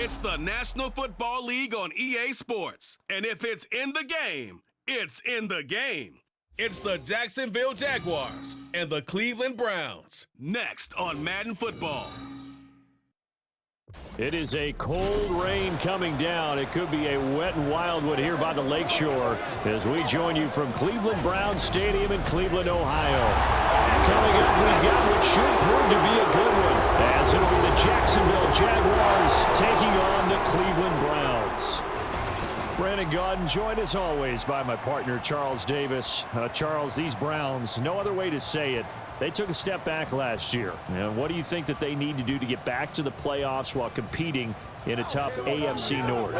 It's the National Football League on EA Sports. And if it's in the game, it's in the game. It's the Jacksonville Jaguars and the Cleveland Browns. Next on Madden Football. It is a cold rain coming down. It could be a wet and wild one here by the lakeshore as we join you from Cleveland Browns Stadium in Cleveland, Ohio. Coming up, we've got what should prove to be a good one, as it'll be the Jacksonville Jaguars taking on the Cleveland Browns. Brandon Gaudin, joined as always by my partner, Charles Davis. Charles, these Browns, no other way to say it, they took a step back last year. And what do you think that they need to do to get back to the playoffs while competing in a tough AFC North?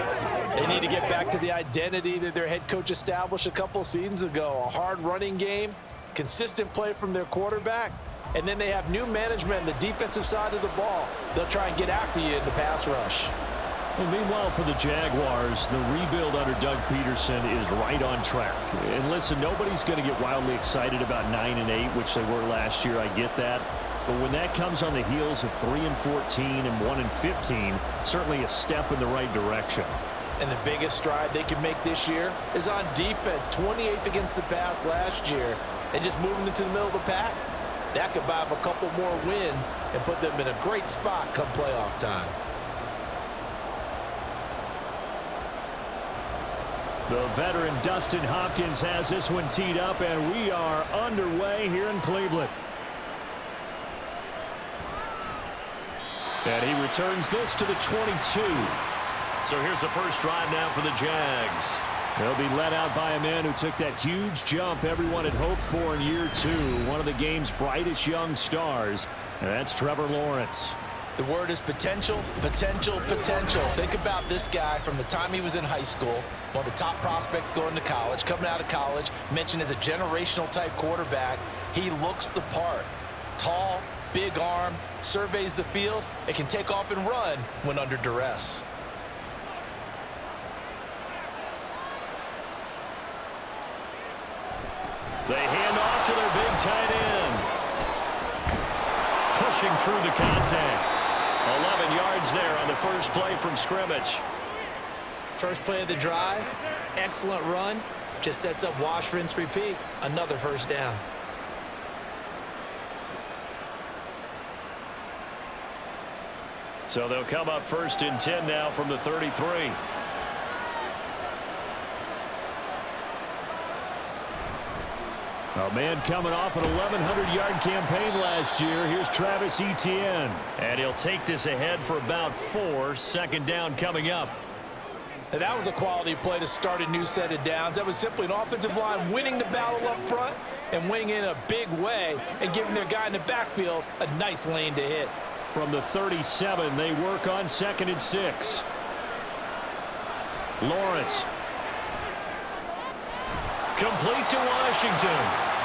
They need to get back to the identity that their head coach established a couple seasons ago. A hard running game, consistent play from their quarterback, and then they have new management on the defensive side of the ball. They'll try and get after you in the pass rush. And meanwhile, for the Jaguars, the rebuild under Doug Peterson is right on track. And listen, nobody's going to get wildly excited about 9-8, which they were last year. I get that. But when that comes on the heels of 3-14 and 1-15, certainly a step in the right direction. And the biggest stride they can make this year is on defense. 28th against the pass last year. And just moving into the middle of the pack, that could buy them a couple more wins and put them in a great spot come playoff time. The veteran Dustin Hopkins has this one teed up, and we are underway here in Cleveland. And he returns this to the 22. So here's the first drive now for the Jags. They'll be led out by a man who took that huge jump everyone had hoped for in year two, one of the game's brightest young stars, and that's Trevor Lawrence. The word is potential, potential, potential. Think about this guy from the time he was in high school, one of the top prospects going to college, coming out of college, mentioned as a generational type quarterback. He looks the part. Tall, big arm, surveys the field, and can take off and run when under duress. They hand off to their big tight end. Pushing through the contact. 11 yards there on the first play from scrimmage. First play of the drive, excellent run. Just sets up wash, rinse, repeat. Another first down. So they'll come up 1st and 10 now from the 33. A man coming off an 1,100-yard campaign last year. Here's Travis Etienne. And he'll take this ahead for about 4. Second down coming up. And that was a quality play to start a new set of downs. That was simply an offensive line winning the battle up front and winning in a big way and giving their guy in the backfield a nice lane to hit. From the 37, they work on 2nd and 6. Lawrence. Complete to Washington.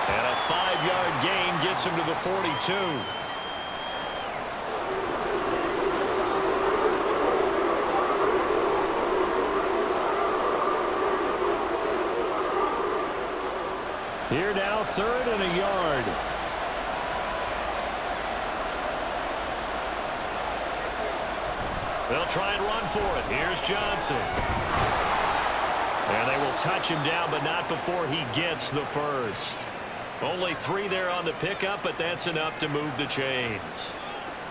And a 5-yard gain gets him to the 42. Here now, 3rd and a yard. They'll try and run for it. Here's Johnson. And they will touch him down, but not before he gets the first. Only 3 there on the pickup, but that's enough to move the chains.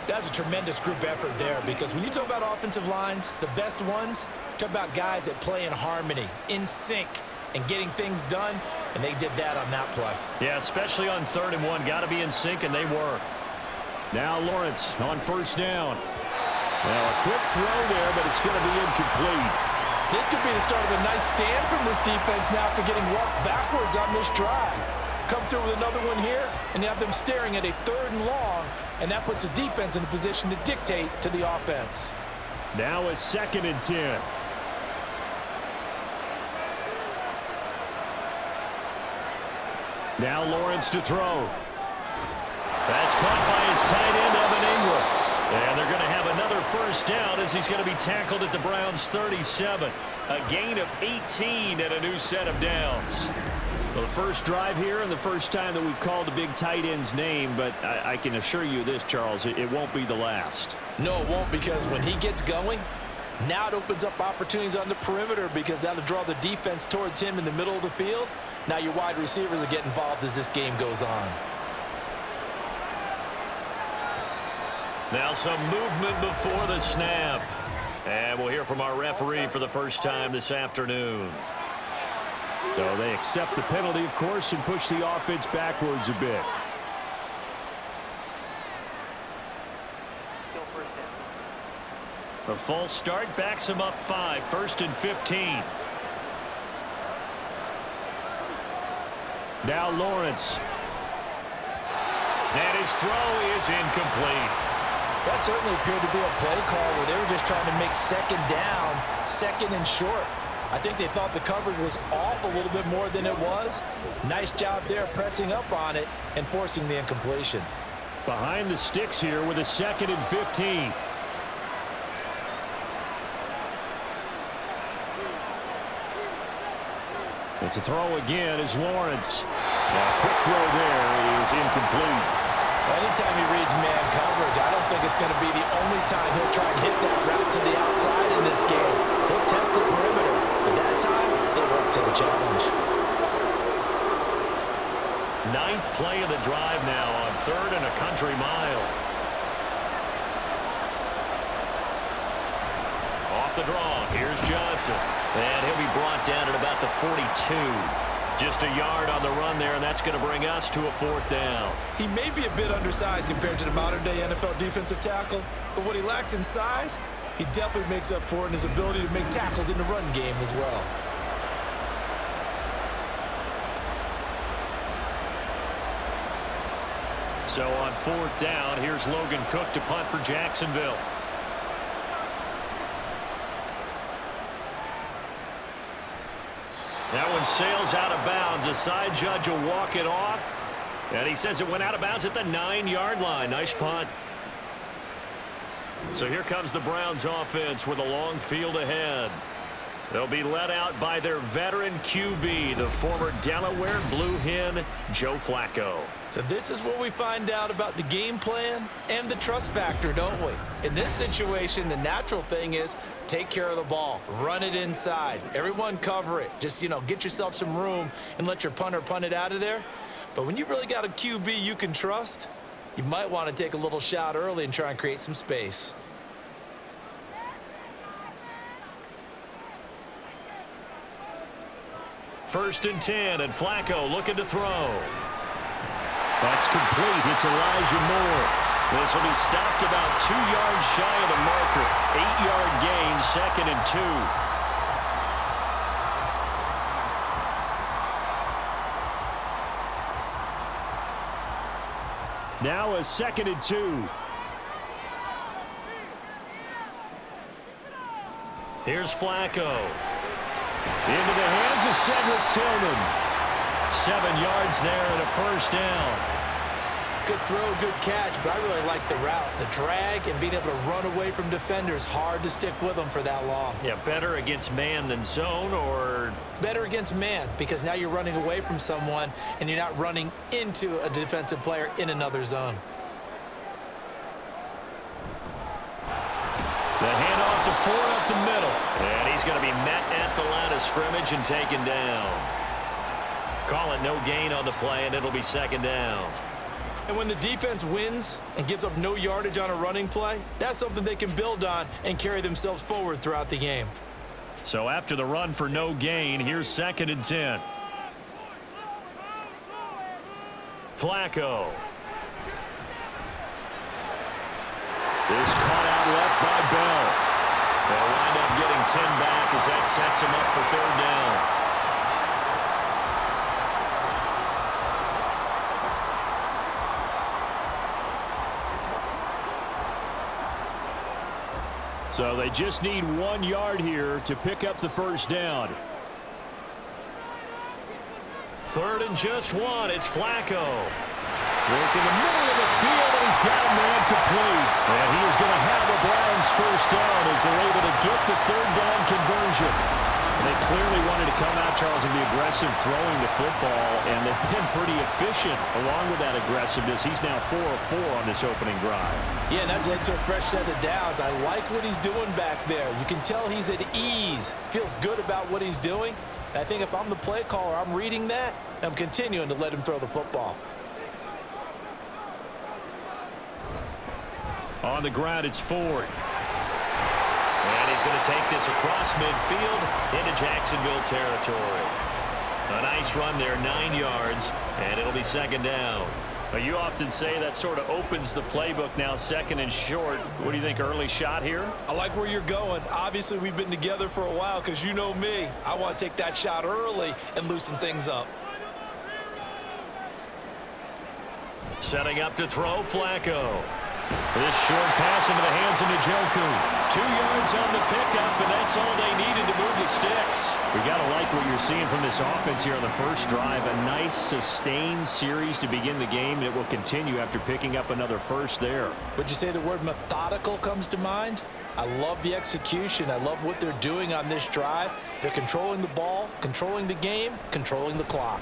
That's a tremendous group effort there, because when you talk about offensive lines, the best ones, talk about guys that play in harmony, in sync, and getting things done, and they did that on that play. Yeah, especially on 3rd and 1. Got to be in sync, and they were. Now Lawrence on 1st down. Now a quick throw there, but it's going to be incomplete. This could be the start of a nice stand from this defense now after getting walked backwards on this drive. Come through with another one here, and you have them staring at a 3rd and long, and that puts the defense in a position to dictate to the offense. Now a 2nd and 10. Now Lawrence to throw. That's caught by his tight end, Evan Ingram. And they're going to have another first down as he's going to be tackled at the Browns' 37. A gain of 18 and a new set of downs. Well, the first drive here and the first time that we've called the big tight end's name, but I can assure you this, Charles, it won't be the last. No, it won't, because when he gets going, Now it opens up opportunities on the perimeter because that'll draw the defense towards him in the middle of the field. Now your wide receivers are getting involved as this game goes on. Now some movement before the snap. And we'll hear from our referee for the first time this afternoon. So they accept the penalty, of course, and push the offense backwards a bit. A false start backs him up 5, 1st and 15. Now Lawrence. And his throw is incomplete. That certainly appeared to be a play call where they were just trying to make second down, second and short. I think they thought the coverage was off a little bit more than it was. Nice job there pressing up on it and forcing the incompletion. Behind the sticks here with a 2nd and 15. And to throw again is Lawrence. Now, quick throw there is incomplete. Anytime he reads man coverage, I don't think it's going to be the only time he'll try and hit that route to the outside in this game. He'll test the perimeter, but that time, they were up to the challenge. 9th play of the drive now on 3rd and a country mile. Off the draw, here's Johnson. And he'll be brought down at about the 42. Just a yard on the run there, and that's going to bring us to a 4th down. He may be a bit undersized compared to the modern-day NFL defensive tackle, but what he lacks in size, he definitely makes up for it in his ability to make tackles in the run game as well. So on 4th down, here's Logan Cook to punt for Jacksonville. That one sails out of bounds. The side judge will walk it off. And he says it went out of bounds at the 9-yard line. Nice punt. So here comes the Browns offense with a long field ahead. They'll be led out by their veteran QB, the former Delaware Blue Hen, Joe Flacco. So this is where we find out about the game plan and the trust factor, don't we? In this situation, the natural thing is take care of the ball. Run it inside. Everyone cover it. Just, get yourself some room and let your punter punt it out of there. But when you really got a QB you can trust, you might want to take a little shot early and try and create some space. First and 10, and Flacco looking to throw. That's complete. It's Elijah Moore. This will be stopped about 2 yards shy of the marker. 8-yard gain, 2nd and 2. Now a 2nd and 2. Here's Flacco. Into the hands of Cedric Tillman. 7 yards there and a 1st down. Good throw, good catch, but I really like the route. The drag and being able to run away from defenders, hard to stick with them for that long. Yeah, better against man than zone, or? Better against man, because now you're running away from someone and you're not running into a defensive player in another zone. The handoff to Ford up the middle. And he's going to be met at the line of scrimmage and taken down. Call it no gain on the play, and it'll be 2nd down. And when the defense wins and gives up no yardage on a running play, that's something they can build on and carry themselves forward throughout the game. So after the run for no gain, here's 2nd and 10. Flacco. Is caught out left by Bell. They'll wind up getting 10 back as that sets him up for 3rd down. So they just need 1 yard here to pick up the 1st down. 3rd and just 1. It's Flacco. Work in the middle of the field, and he's got a man complete. And he is going to have a Browns 1st down as they're able to get the 3rd down conversion. They clearly wanted to come out, Charles, and be aggressive throwing the football, and they've been pretty efficient along with that aggressiveness. He's now 4 of 4 on this opening drive. Yeah, and that's led to a fresh set of downs. I like what he's doing back there. You can tell he's at ease, feels good about what he's doing. And I think if I'm the play caller, I'm reading that, and I'm continuing to let him throw the football. On the ground, it's Ford. And he's going to take this across midfield into Jacksonville territory. A nice run there, 9 yards, and it'll be second down. You often say that sort of opens the playbook now, second and short. What do you think, early shot here? I like where you're going. Obviously, we've been together for a while because you know me. I want to take that shot early and loosen things up. Setting up to throw, Flacco. This short pass into the hands of Njoku. 2 yards on the pickup, and that's all they needed to move the sticks. We got to like what you're seeing from this offense here on the first drive. A nice, sustained series to begin the game, and it will continue after picking up another first there. Would you say the word methodical comes to mind? I love the execution. I love what they're doing on this drive. They're controlling the ball, controlling the game, controlling the clock.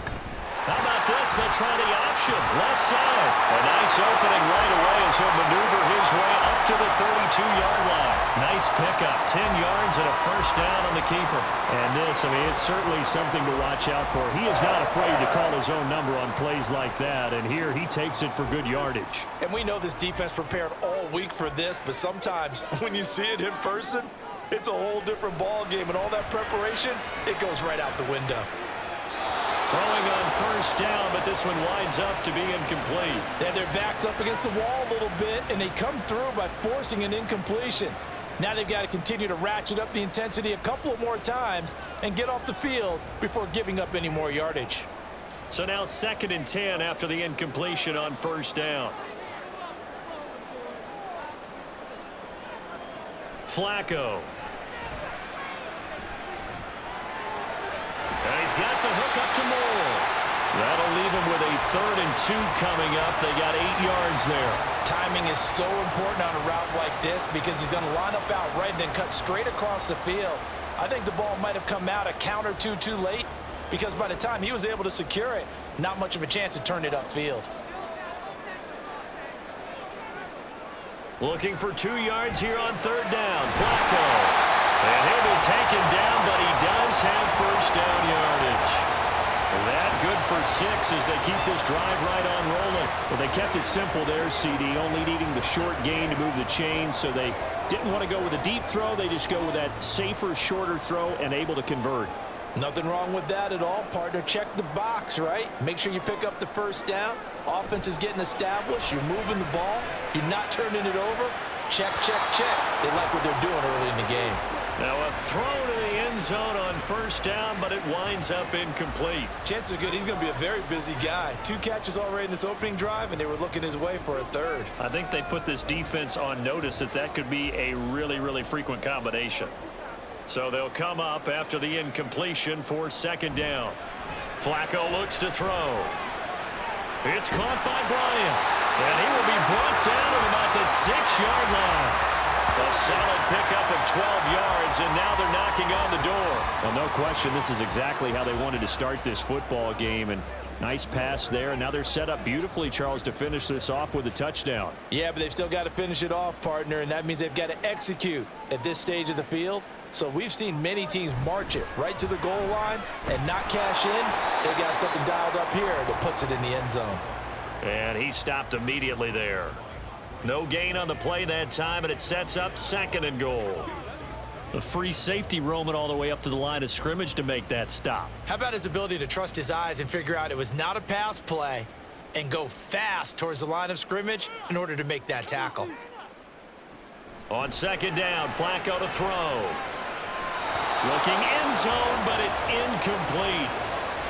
How about this? They'll try the option. Left side. A nice opening right away as he'll maneuver his way up to the 32-yard line. Nice pickup. 10 yards and a first down on the keeper. And this, I mean, it's certainly something to watch out for. He is not afraid to call his own number on plays like that. And here he takes it for good yardage. And we know this defense prepared all week for this, but sometimes when you see it in person, it's a whole different ball game. And all that preparation, it goes right out the window. Throwing on first down, but this one winds up to be incomplete. They have their backs up against the wall a little bit, and they come through by forcing an incompletion. Now they've got to continue to ratchet up the intensity a couple of more times and get off the field before giving up any more yardage. So now 2nd and 10 after the incompletion on first down. Flacco. And he's got the hook up to Moore. That'll leave him with a 3rd and 2 coming up. They got 8 yards there. Timing is so important on a route like this because he's going to line up out right and then cut straight across the field. I think the ball might have come out a count or two too late because by the time he was able to secure it, not much of a chance to turn it upfield. Looking for 2 yards here on 3rd down. Flacco. And he'll be taken down, but he does have first down yardage. That good for 6 as they keep this drive right on rolling. Well, they kept it simple there, CD, only needing the short gain to move the chains, so they didn't want to go with a deep throw. They just go with that safer, shorter throw and able to convert. Nothing wrong with that at all, partner. Check the box, right? Make sure you pick up the first down. Offense is getting established. You're moving the ball. You're not turning it over. Check, check, check. They like what they're doing early in the game. Now a throw to the end zone on first down, but it winds up incomplete. Chances are good he's going to be a very busy guy. 2 catches already in this opening drive, and they were looking his way for a 3rd. I think they put this defense on notice that could be a really, really frequent combination. So they'll come up after the incompletion for 2nd down. Flacco looks to throw. It's caught by Bryant, and he will be brought down at about the 6-yard line. A solid pickup of 12 yards, and now they're knocking on the door. Well, no question, this is exactly how they wanted to start this football game, and nice pass there. And now they're set up beautifully, Charles, to finish this off with a touchdown. Yeah, but they've still got to finish it off, partner, and that means they've got to execute at this stage of the field. So we've seen many teams march it right to the goal line and not cash in. They got something dialed up here that puts it in the end zone. And he stopped immediately there. No gain on the play that time, and it sets up 2nd and goal. The free safety roaming all the way up to the line of scrimmage to make that stop. How about his ability to trust his eyes and figure out it was not a pass play and go fast towards the line of scrimmage in order to make that tackle. On 2nd down, Flacco to throw. Looking end zone, but it's incomplete.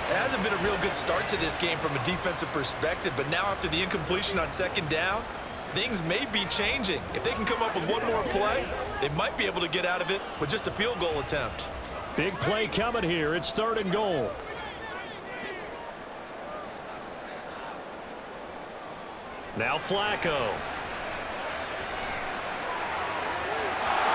It hasn't been a real good start to this game from a defensive perspective, but now after the incompletion on 2nd down, things may be changing. If they can come up with one more play, they might be able to get out of it with just a field goal attempt. Big play coming here. It's 3rd and goal. Now Flacco.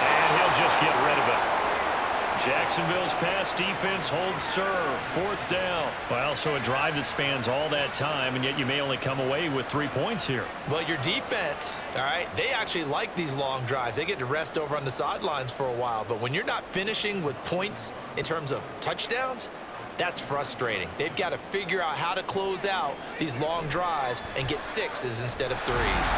And he'll just get rid of it. Jacksonville's pass defense holds serve. 4th down. Well, so a drive that spans all that time, and yet you may only come away with 3 points here. Well, your defense, all right, they actually like these long drives. They get to rest over on the sidelines for a while. But when you're not finishing with points in terms of touchdowns, that's frustrating. They've got to figure out how to close out these long drives and get 6s instead of 3s.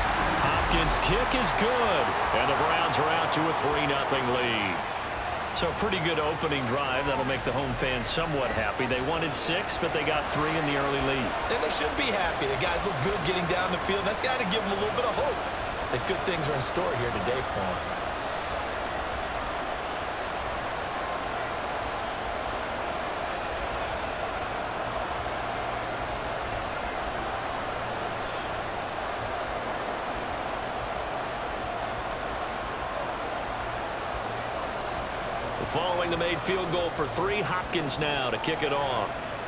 Hopkins' kick is good, and the Browns are out to a 3-0 lead. So a pretty good opening drive. That'll make the home fans somewhat happy. They wanted 6, but they got 3 in the early lead. And they should be happy. The guys look good getting down the field. That's got to give them a little bit of hope that good things are in store here today for them. Following the made field goal for 3, Hopkins now to kick it off.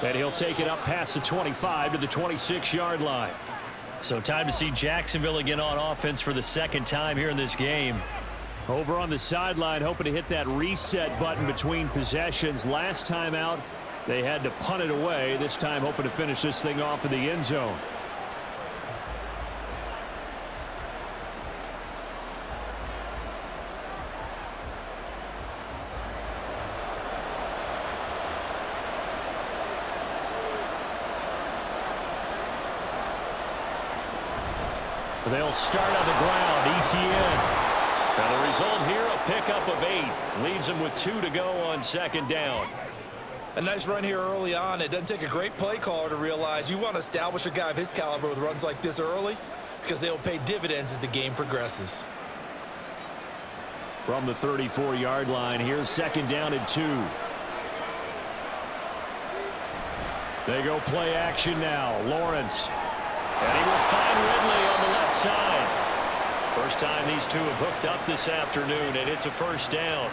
And he'll take it up past the 25 to the 26-yard line. So time to see Jacksonville again on offense for the 2nd time here in this game. Over on the sideline, hoping to hit that reset button between possessions. Last time out, they had to punt it away. This time hoping to finish this thing off in the end zone. They'll start on the ground. ETN. Now the result here, a pickup of 8. Leaves them with 2 to go on 2nd down. A nice run here early on. It doesn't take a great play caller to realize you want to establish a guy of his caliber with runs like this early because they'll pay dividends as the game progresses. From the 34-yard line, here's 2nd down and 2. They go play action now. Lawrence. And he will find Ridley on the left side. First time these two have hooked up this afternoon, and it's a 1st down.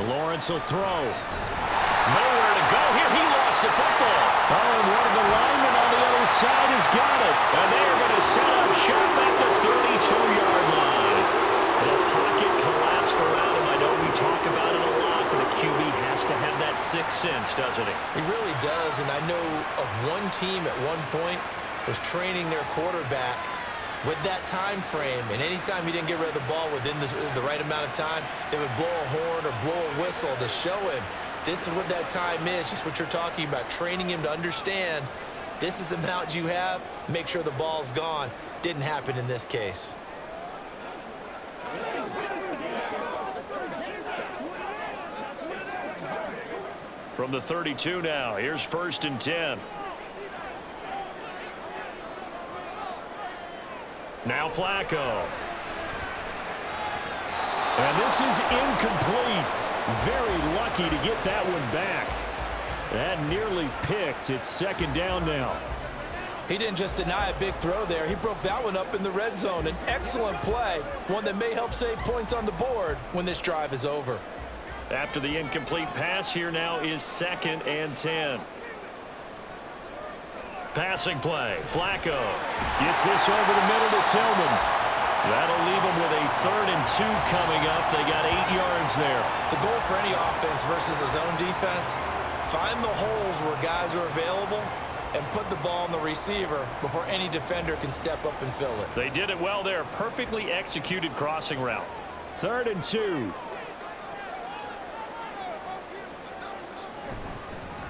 Lawrence will throw. Nowhere to go here. He lost the football. Oh, and one of the linemen on the other side has got it. And they're going to set up shop at the 32-yard line. The pocket collapsed around him. I know we talk about it a lot, but a QB has to have that 6th sense, doesn't he? He really does, and I know of one team at one point was training their quarterback with that time frame, and anytime he didn't get rid of the ball within the right amount of time, they would blow a horn or blow a whistle to show him this is what that time is, just what you're talking about, training him to understand this is the amount you have, make sure the ball's gone. Didn't happen in this case. From the 32 now, here's 1st and 10. Now Flacco. And this is incomplete. Very lucky to get that one back. That nearly picked. It's 2nd down now. He didn't just deny a big throw there. He broke that one up in the red zone. An excellent play. One that may help save points on the board when this drive is over. After the incomplete pass, here now is 2nd and 10. Passing play. Flacco gets this over the middle to Tillman. That'll leave them with a 3rd and 2 coming up. They got 8 yards there. The goal for any offense versus a zone defense, find the holes where guys are available and put the ball on the receiver before any defender can step up and fill it. They did it well there. Perfectly executed crossing route. 3rd and 2.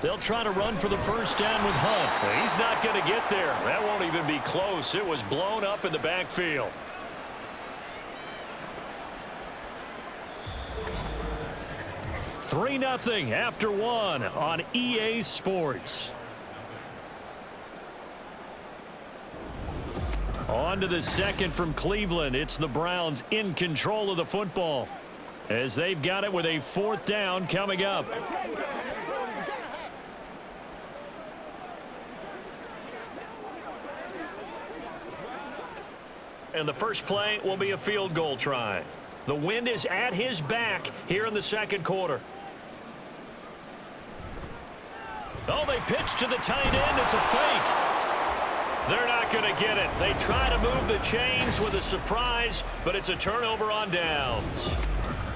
They'll try to run for the 1st down with Hunt. He's not going to get there. That won't even be close. It was blown up in the backfield. $3-0 after 1 on EA Sports. On to the 2nd from Cleveland. It's the Browns in control of the football as they've got it with a 4th down coming up. and the first play will be a field goal try. The wind is at his back here in the second quarter. Oh, they pitch to the tight end. It's a fake. They're not going to get it. They try to move the chains with a surprise, but it's a turnover on downs.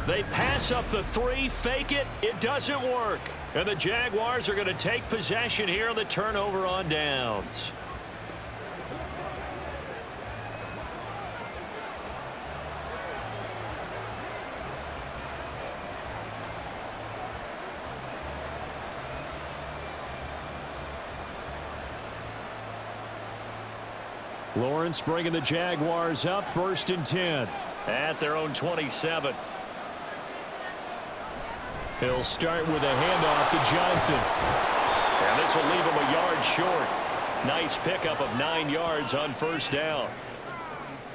They pass up the 3, fake it. It doesn't work. And the Jaguars are going to take possession here on the turnover on downs. Lawrence bringing the Jaguars up 1st and 10 at their own 27. He'll start with a handoff to Johnson. And this will leave him a yard short. Nice pickup of 9 yards on 1st down.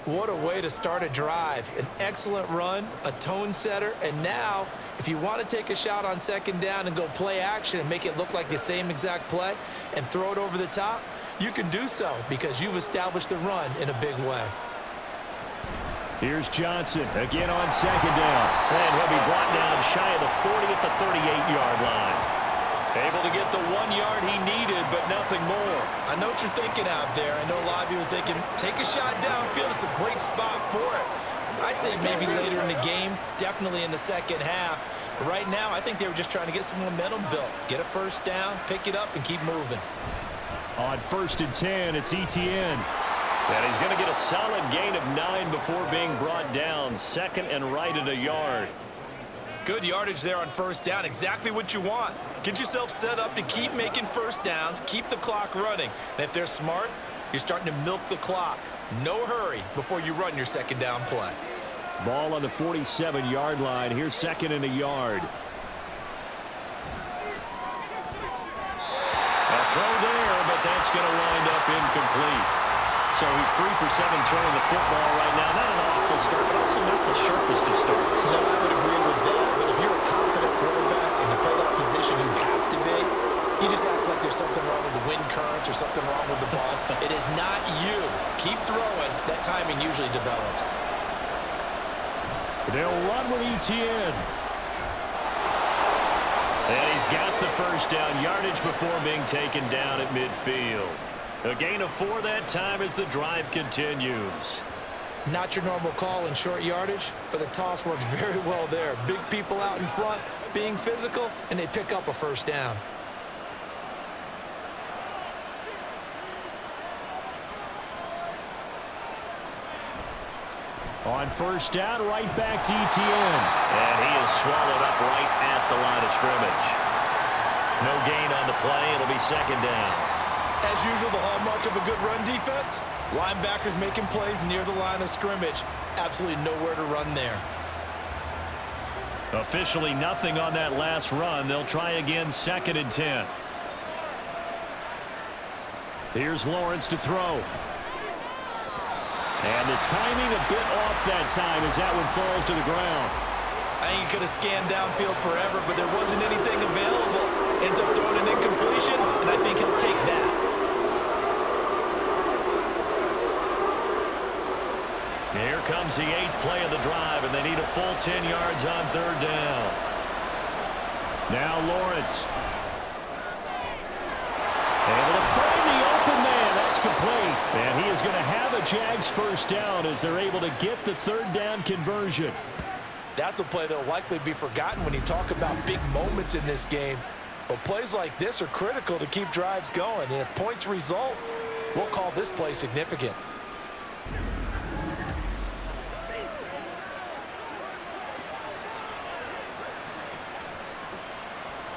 What a way to start a drive. An excellent run, a tone setter, and now if you want to take a shot on 2nd down and go play action and make it look like the same exact play and throw it over the top, you can do so because you've established the run in a big way. Here's Johnson again on 2nd down. And he'll be brought down shy of the 40 at the 38-yard line. Able to get the 1 yard he needed, but nothing more. I know what you're thinking out there. I know a lot of you are thinking, take a shot downfield. It's a great spot for it. I'd say maybe later in the game, definitely in the second half. But right now, I think they were just trying to get some momentum built. Get a 1st down, pick it up, and keep moving. On 1st and 10, it's Etienne. And he's going to get a solid gain of 9 before being brought down. 2nd and right at a yard. Good yardage there on 1st down. Exactly what you want. Get yourself set up to keep making 1st downs, keep the clock running. And if they're smart, you're starting to milk the clock. No hurry before you run your 2nd down play. Ball on the 47-yard line. Here's 2nd and a yard. A throw there, but that's going to wind up incomplete. So he's 3 for 7 throwing the football right now. Not an awful start, but also not the sharpest of starts. No, I would agree with that. But if you're a confident quarterback and to play that position you have to be, you just act like there's something wrong with the wind currents or something wrong with the ball. It is not you. Keep throwing. That timing usually develops. They'll run with Etienne. And he's got the 1st down yardage before being taken down at midfield. A gain of 4 that time as the drive continues. Not your normal call in short yardage, but the toss works very well there. Big people out in front, being physical, and they pick up a 1st down. On 1st down, right back to Etienne. And he is swallowed up right at the line of scrimmage. No gain on the play. It'll be 2nd down. As usual, the hallmark of a good run defense, linebackers making plays near the line of scrimmage. Absolutely nowhere to run there. Officially nothing on that last run. They'll try again 2nd and 10. Here's Lawrence to throw. And the timing a bit off that time as that one falls to the ground. I think he could have scanned downfield forever, but there wasn't anything available. Ends up throwing an incompletion, and I think he'll take that. Here comes the 8th play of the drive, and they need a full 10 yards on 3rd down. Now Lawrence. Able to find the open man. That's complete. And he is going to have a Jags 1st down as they're able to get the 3rd down conversion. That's a play that will likely be forgotten when you talk about big moments in this game. But plays like this are critical to keep drives going. And if points result, we'll call this play significant.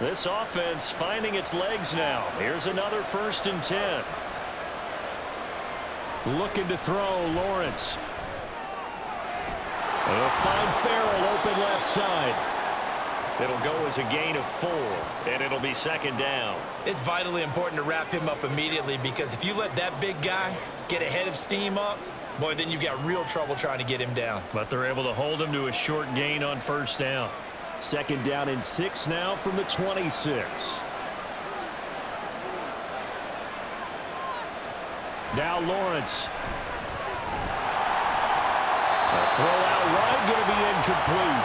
This offense finding its legs now. Here's another 1st and 10. Looking to throw, Lawrence. They'll find Farrell open left side. It'll go as a gain of 4, and it'll be 2nd down. It's vitally important to wrap him up immediately because if you let that big guy get ahead of steam up, boy, then you've got real trouble trying to get him down. But they're able to hold him to a short gain on 1st down. 2nd down and 6 now from the 26. Now Lawrence. A throw out wide, going to be incomplete.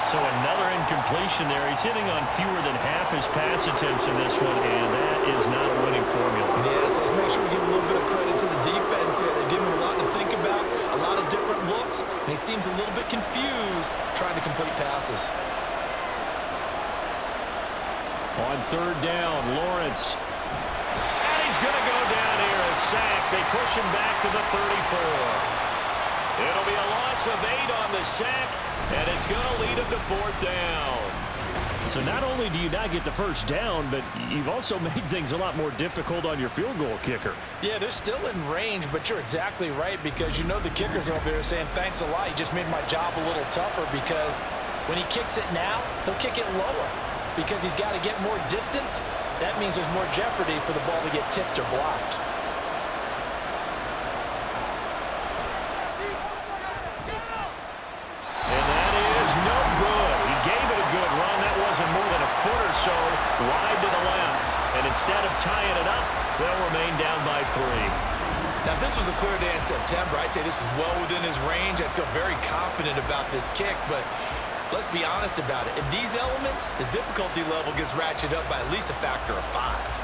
So another incompletion there. He's hitting on fewer than half his pass attempts in this one, and that is not a winning formula. Yes, let's make sure we give a little bit of credit to the defense here. They're giving him a lot to think about, a lot of different looks, and he seems a little bit confused trying to complete passes. On third down, Lawrence. And he's going to go down here, a sack. They push him back to the 34. It'll be a loss of 8 on the sack, and it's going to lead him to fourth down. So not only do you not get the first down, but you've also made things a lot more difficult on your field goal kicker. Yeah, they're still in range, but you're exactly right because you know the kicker's over there saying, thanks a lot, you just made my job a little tougher because when he kicks it now, he'll kick it lower because he's got to get more distance. That means there's more jeopardy for the ball to get tipped or blocked. Wide to the left, and instead of tying it up, they'll remain down by 3. Now, if this was a clear day in September, I'd say this is well within his range. I'd feel very confident about this kick, but let's be honest about it. In these elements, the difficulty level gets ratcheted up by at least a factor of 5.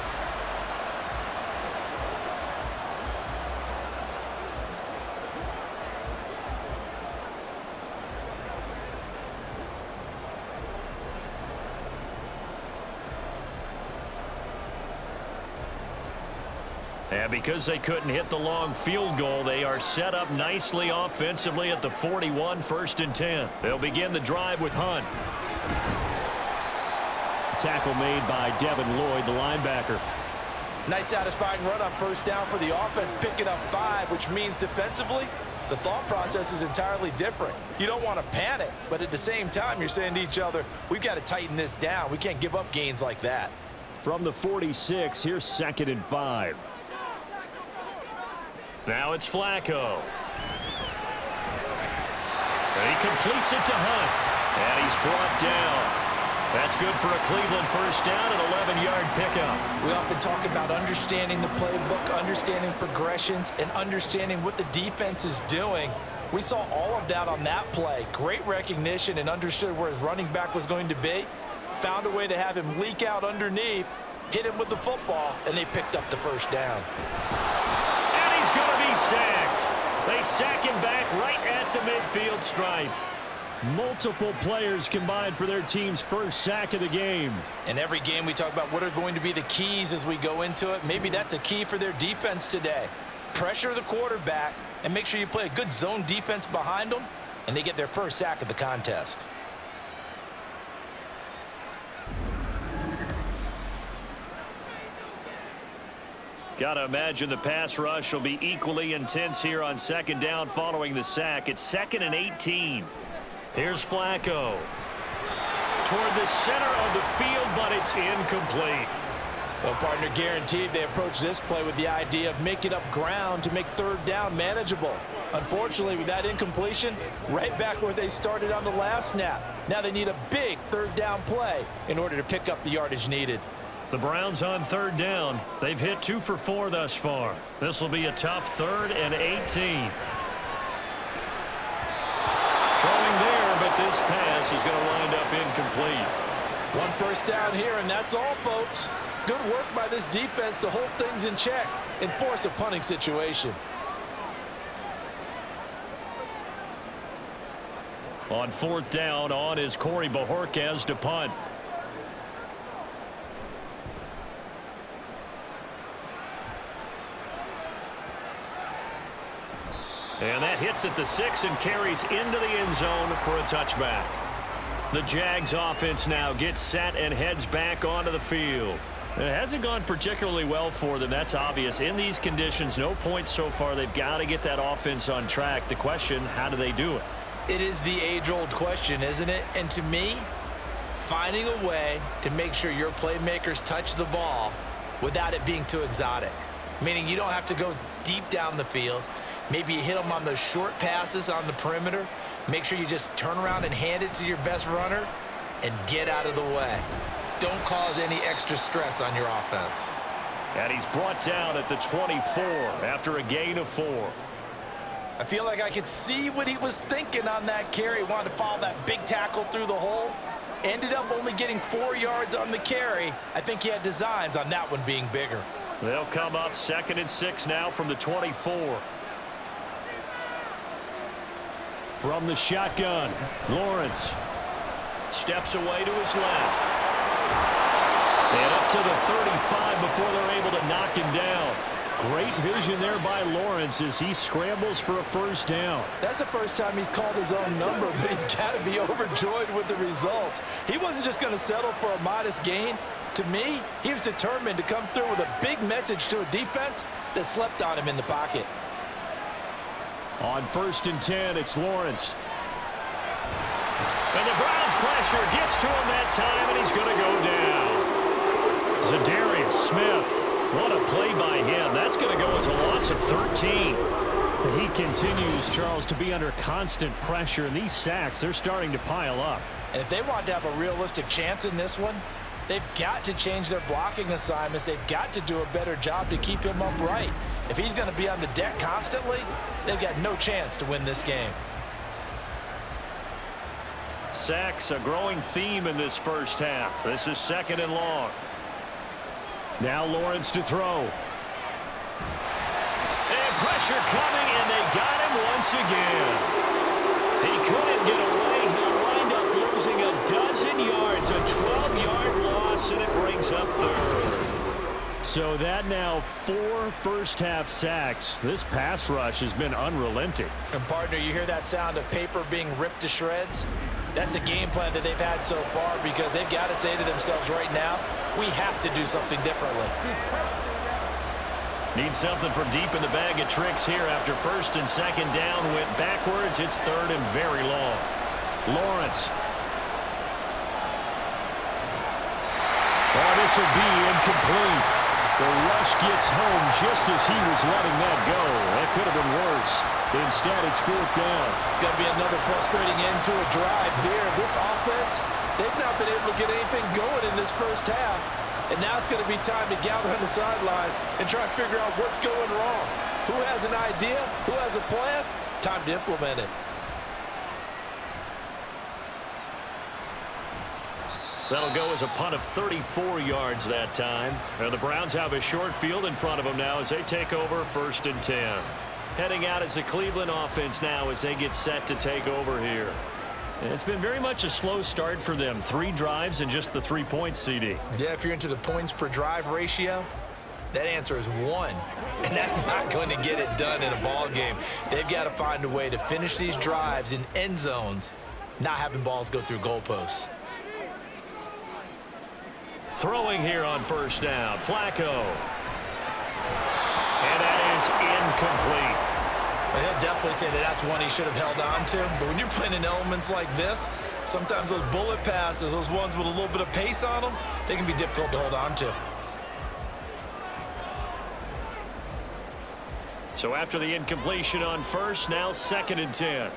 And because they couldn't hit the long field goal, they are set up nicely offensively at the 41, 1st and 10. They'll begin the drive with Hunt. Tackle made by Devin Lloyd, the linebacker. Nice satisfying run on first down for the offense, picking up 5, which means defensively, the thought process is entirely different. You don't want to panic, but at the same time, you're saying to each other, we've got to tighten this down. We can't give up gains like that. From the 46, here's 2nd and 5. Now it's Flacco. And he completes it to Hunt. And he's brought down. That's good for a Cleveland first down and 11-yard pickup. We often talk about understanding the playbook, understanding progressions, and understanding what the defense is doing. We saw all of that on that play. Great recognition and understood where his running back was going to be. Found a way to have him leak out underneath, hit him with the football, and they picked up the first down. He's going to be sacked. They sack him back right at the midfield stripe. Multiple players combined for their team's first sack of the game. In every game we talk about what are going to be the keys as we go into it. Maybe that's a key for their defense today. Pressure the quarterback and make sure you play a good zone defense behind them, and they get their first sack of the contest. Got to imagine the pass rush will be equally intense here on 2nd down following the sack. It's 2nd and 18. Here's Flacco. Toward the center of the field, but it's incomplete. Well, partner, guaranteed they approach this play with the idea of making up ground to make 3rd down manageable. Unfortunately, with that incompletion, right back where they started on the last snap. Now they need a big 3rd down play in order to pick up the yardage needed. The Browns on 3rd down. They've hit 2 for 4 thus far. This will be a tough 3rd and 18. Throwing there, but this pass is going to wind up incomplete. 1 first down here, and that's all, folks. Good work by this defense to hold things in check and force a punting situation. On 4th down, on is Corey Bojorquez to punt. And that hits at the 6 and carries into the end zone for a touchback. The Jags offense now gets set and heads back onto the field. It hasn't gone particularly well for them. That's obvious. In these conditions, no points so far. They've got to get that offense on track. The question, how do they do it? It is the age-old question, isn't it? And to me, finding a way to make sure your playmakers touch the ball without it being too exotic. Meaning you don't have to go deep down the field. Maybe you hit them on those short passes on the perimeter. Make sure you just turn around and hand it to your best runner and get out of the way. Don't cause any extra stress on your offense. And he's brought down at the 24 after a gain of 4. I feel like I could see what he was thinking on that carry. Wanted to follow that big tackle through the hole. Ended up only getting 4 yards on the carry. I think he had designs on that one being bigger. They'll come up 2nd and 6 now from the 24. From the shotgun, Lawrence steps away to his left. And up to the 35 before they're able to knock him down. Great vision there by Lawrence as he scrambles for a first down. That's the first time he's called his own number, but he's got to be overjoyed with the results. He wasn't just going to settle for a modest gain. To me, he was determined to come through with a big message to a defense that slept on him in the pocket. On 1st and 10, it's Lawrence. And the Browns pressure gets to him that time, and he's going to go down. Zadarius Smith. What a play by him. That's going to go as a loss of 13. He continues, Charles, to be under constant pressure, and these sacks, they're starting to pile up. And if they want to have a realistic chance in this one, they've got to change their blocking assignments. They've got to do a better job to keep him upright. If he's going to be on the deck constantly, they've got no chance to win this game. Sacks, a growing theme in this first half. This is 2nd and long. Now Lawrence to throw. And pressure coming, and they got him once again. He couldn't get away. He'll wind up losing a dozen yards, a 12-yard loss, and it brings up 3rd. So that now 4 first-half sacks. This pass rush has been unrelenting. And, partner, you hear that sound of paper being ripped to shreds? That's the game plan that they've had so far because they've got to say to themselves right now, we have to do something differently. Need something from deep in the bag of tricks here after 1st and 2nd down. Went backwards. It's 3rd and very long. Lawrence. Oh, this will be incomplete. The rush gets home just as he was letting that go. That could have been worse. Instead, it's 4th down. It's going to be another frustrating end to a drive here. This offense, they've not been able to get anything going in this first half. And now it's going to be time to gather on the sidelines and try to figure out what's going wrong. Who has an idea? Who has a plan? Time to implement it. That'll go as a punt of 34 yards that time. And the Browns have a short field in front of them now as they take over 1st and 10. Heading out as the Cleveland offense now as they get set to take over here. And it's been very much a slow start for them. 3 drives and just the 3 points, CD. Yeah, if you're into the points per drive ratio, that answer is 1. And that's not going to get it done in a ball game. They've got to find a way to finish these drives in end zones, not having balls go through goalposts. Throwing here on 1st down, Flacco. And that is incomplete. Well, he'll definitely say that that's one he should have held on to. But when you're playing in elements like this, sometimes those bullet passes, those ones with a little bit of pace on them, they can be difficult to hold on to. So after the incompletion on 1st, now 2nd and 10.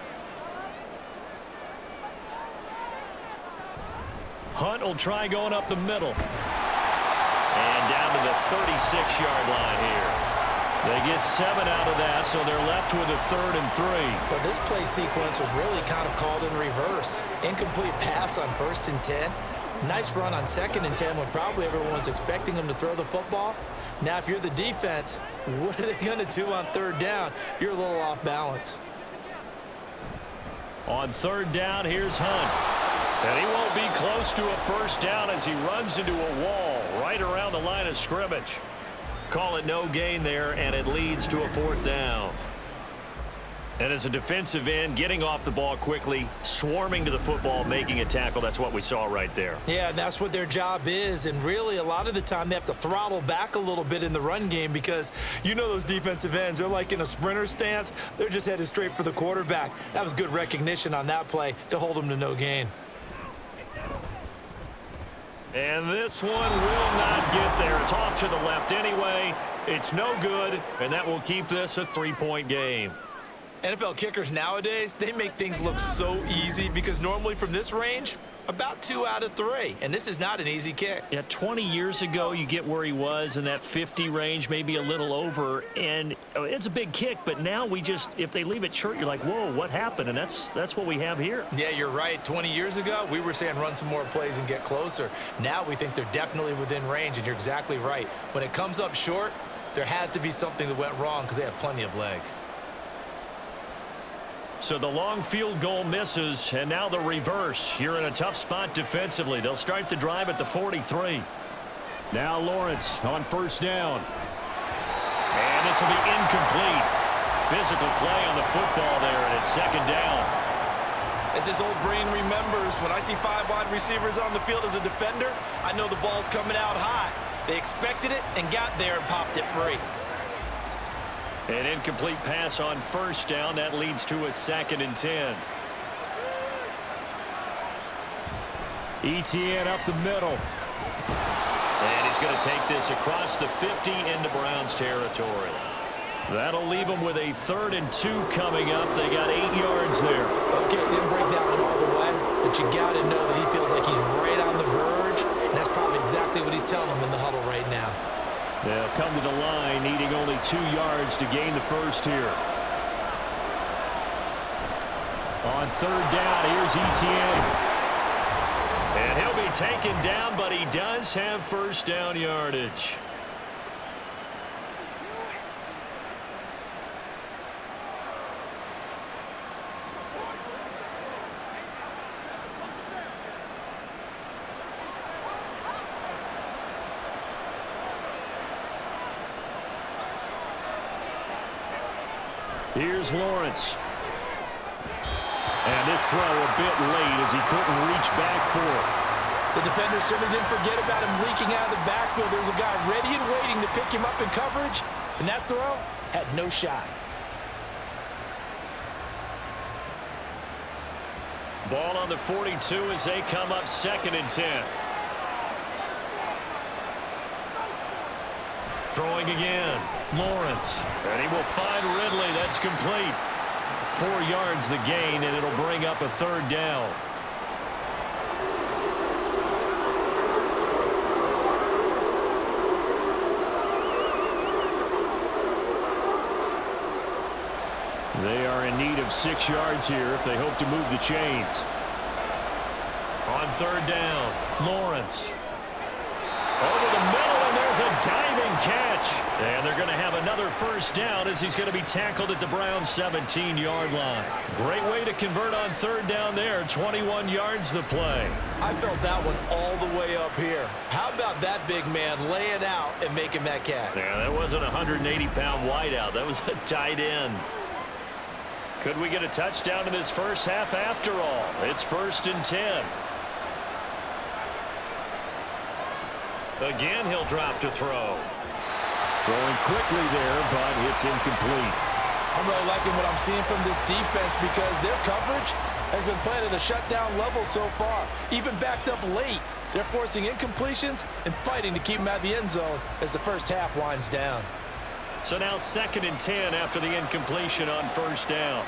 Hunt will try going up the middle. And down to the 36-yard line here. They get 7 out of that, so they're left with a 3rd and 3. Well, this play sequence was really kind of called in reverse. Incomplete pass on 1st and 10. Nice run on 2nd and 10 when probably everyone was expecting them to throw the football. Now, if you're the defense, what are they going to do on 3rd down? You're a little off balance. On 3rd down, here's Hunt. And he won't be close to a first down as he runs into a wall right around the line of scrimmage. Call it no gain there, and it leads to a 4th down. And as a defensive end, getting off the ball quickly, swarming to the football, making a tackle, that's what we saw right there. Yeah, and that's what their job is. And really, a lot of the time, they have to throttle back a little bit in the run game because you know those defensive ends, they're like in a sprinter stance. They're just headed straight for the quarterback. That was good recognition on that play to hold them to no gain. And this one will not get there. It's off to the left anyway. It's no good, and that will keep this a 3-point game. NFL kickers nowadays, they make things look so easy because normally from this range, About 2 out of 3, and this is not an easy kick. Yeah, 20 years ago, you get where he was in that 50 range, maybe a little over, and it's a big kick, but now we just, if they leave it short, you're like, whoa, what happened? And that's what we have here. Yeah, you're right. 20 years ago, we were saying run some more plays and get closer. Now we think they're definitely within range, and you're exactly right. When it comes up short, there has to be something that went wrong because they have plenty of leg. So the long field goal misses, and now the reverse. You're in a tough spot defensively. They'll start the drive at the 43. Now Lawrence on first down. And this will be incomplete. Physical play on the football there, and it's second down. As this old brain remembers, when I see 5 wide receivers on the field as a defender, I know the ball's coming out high. They expected it and got there and popped it free. An incomplete pass on first down. That leads to a 2nd and 10. Etienne up the middle. And he's going to take this across the 50 into Browns territory. That'll leave them with a 3rd and 2 coming up. They got 8 yards there. Okay, he didn't break that one all the way, but you got to know that he feels like he's right on the verge, and that's probably exactly what he's telling them in the huddle right now. They'll come to the line, needing only 2 yards to gain the first here. On 3rd down, here's Etienne. And he'll be taken down, but he does have first down yardage. Here's Lawrence. And this throw a bit late as he couldn't reach back for it. The defender certainly didn't forget about him leaking out of the backfield. There was a guy ready and waiting to pick him up in coverage, and that throw had no shot. Ball on the 42 as they come up 2nd and 10. Throwing again, Lawrence. And he will find Ridley. That's complete. 4 yards the gain, and it'll bring up a 3rd down. They are in need of 6 yards here if they hope to move the chains. On 3rd down, Lawrence. Over the middle, and there's a diving catch. And they're going to have another first down as he's going to be tackled at the Browns' 17-yard line. Great way to convert on 3rd down there. 21 yards the play. I felt that one all the way up here. How about that big man laying out and making that catch? Yeah, that wasn't a 180-pound wideout. That was a tight end. Could we get a touchdown in this first half after all? It's 1st and 10. Again, he'll drop to throw. Throwing quickly there, but it's incomplete. I'm really liking what I'm seeing from this defense because their coverage has been playing at a shutdown level so far. Even backed up late, they're forcing incompletions and fighting to keep them out of the end zone as the first half winds down. So now 2nd and 10 after the incompletion on first down.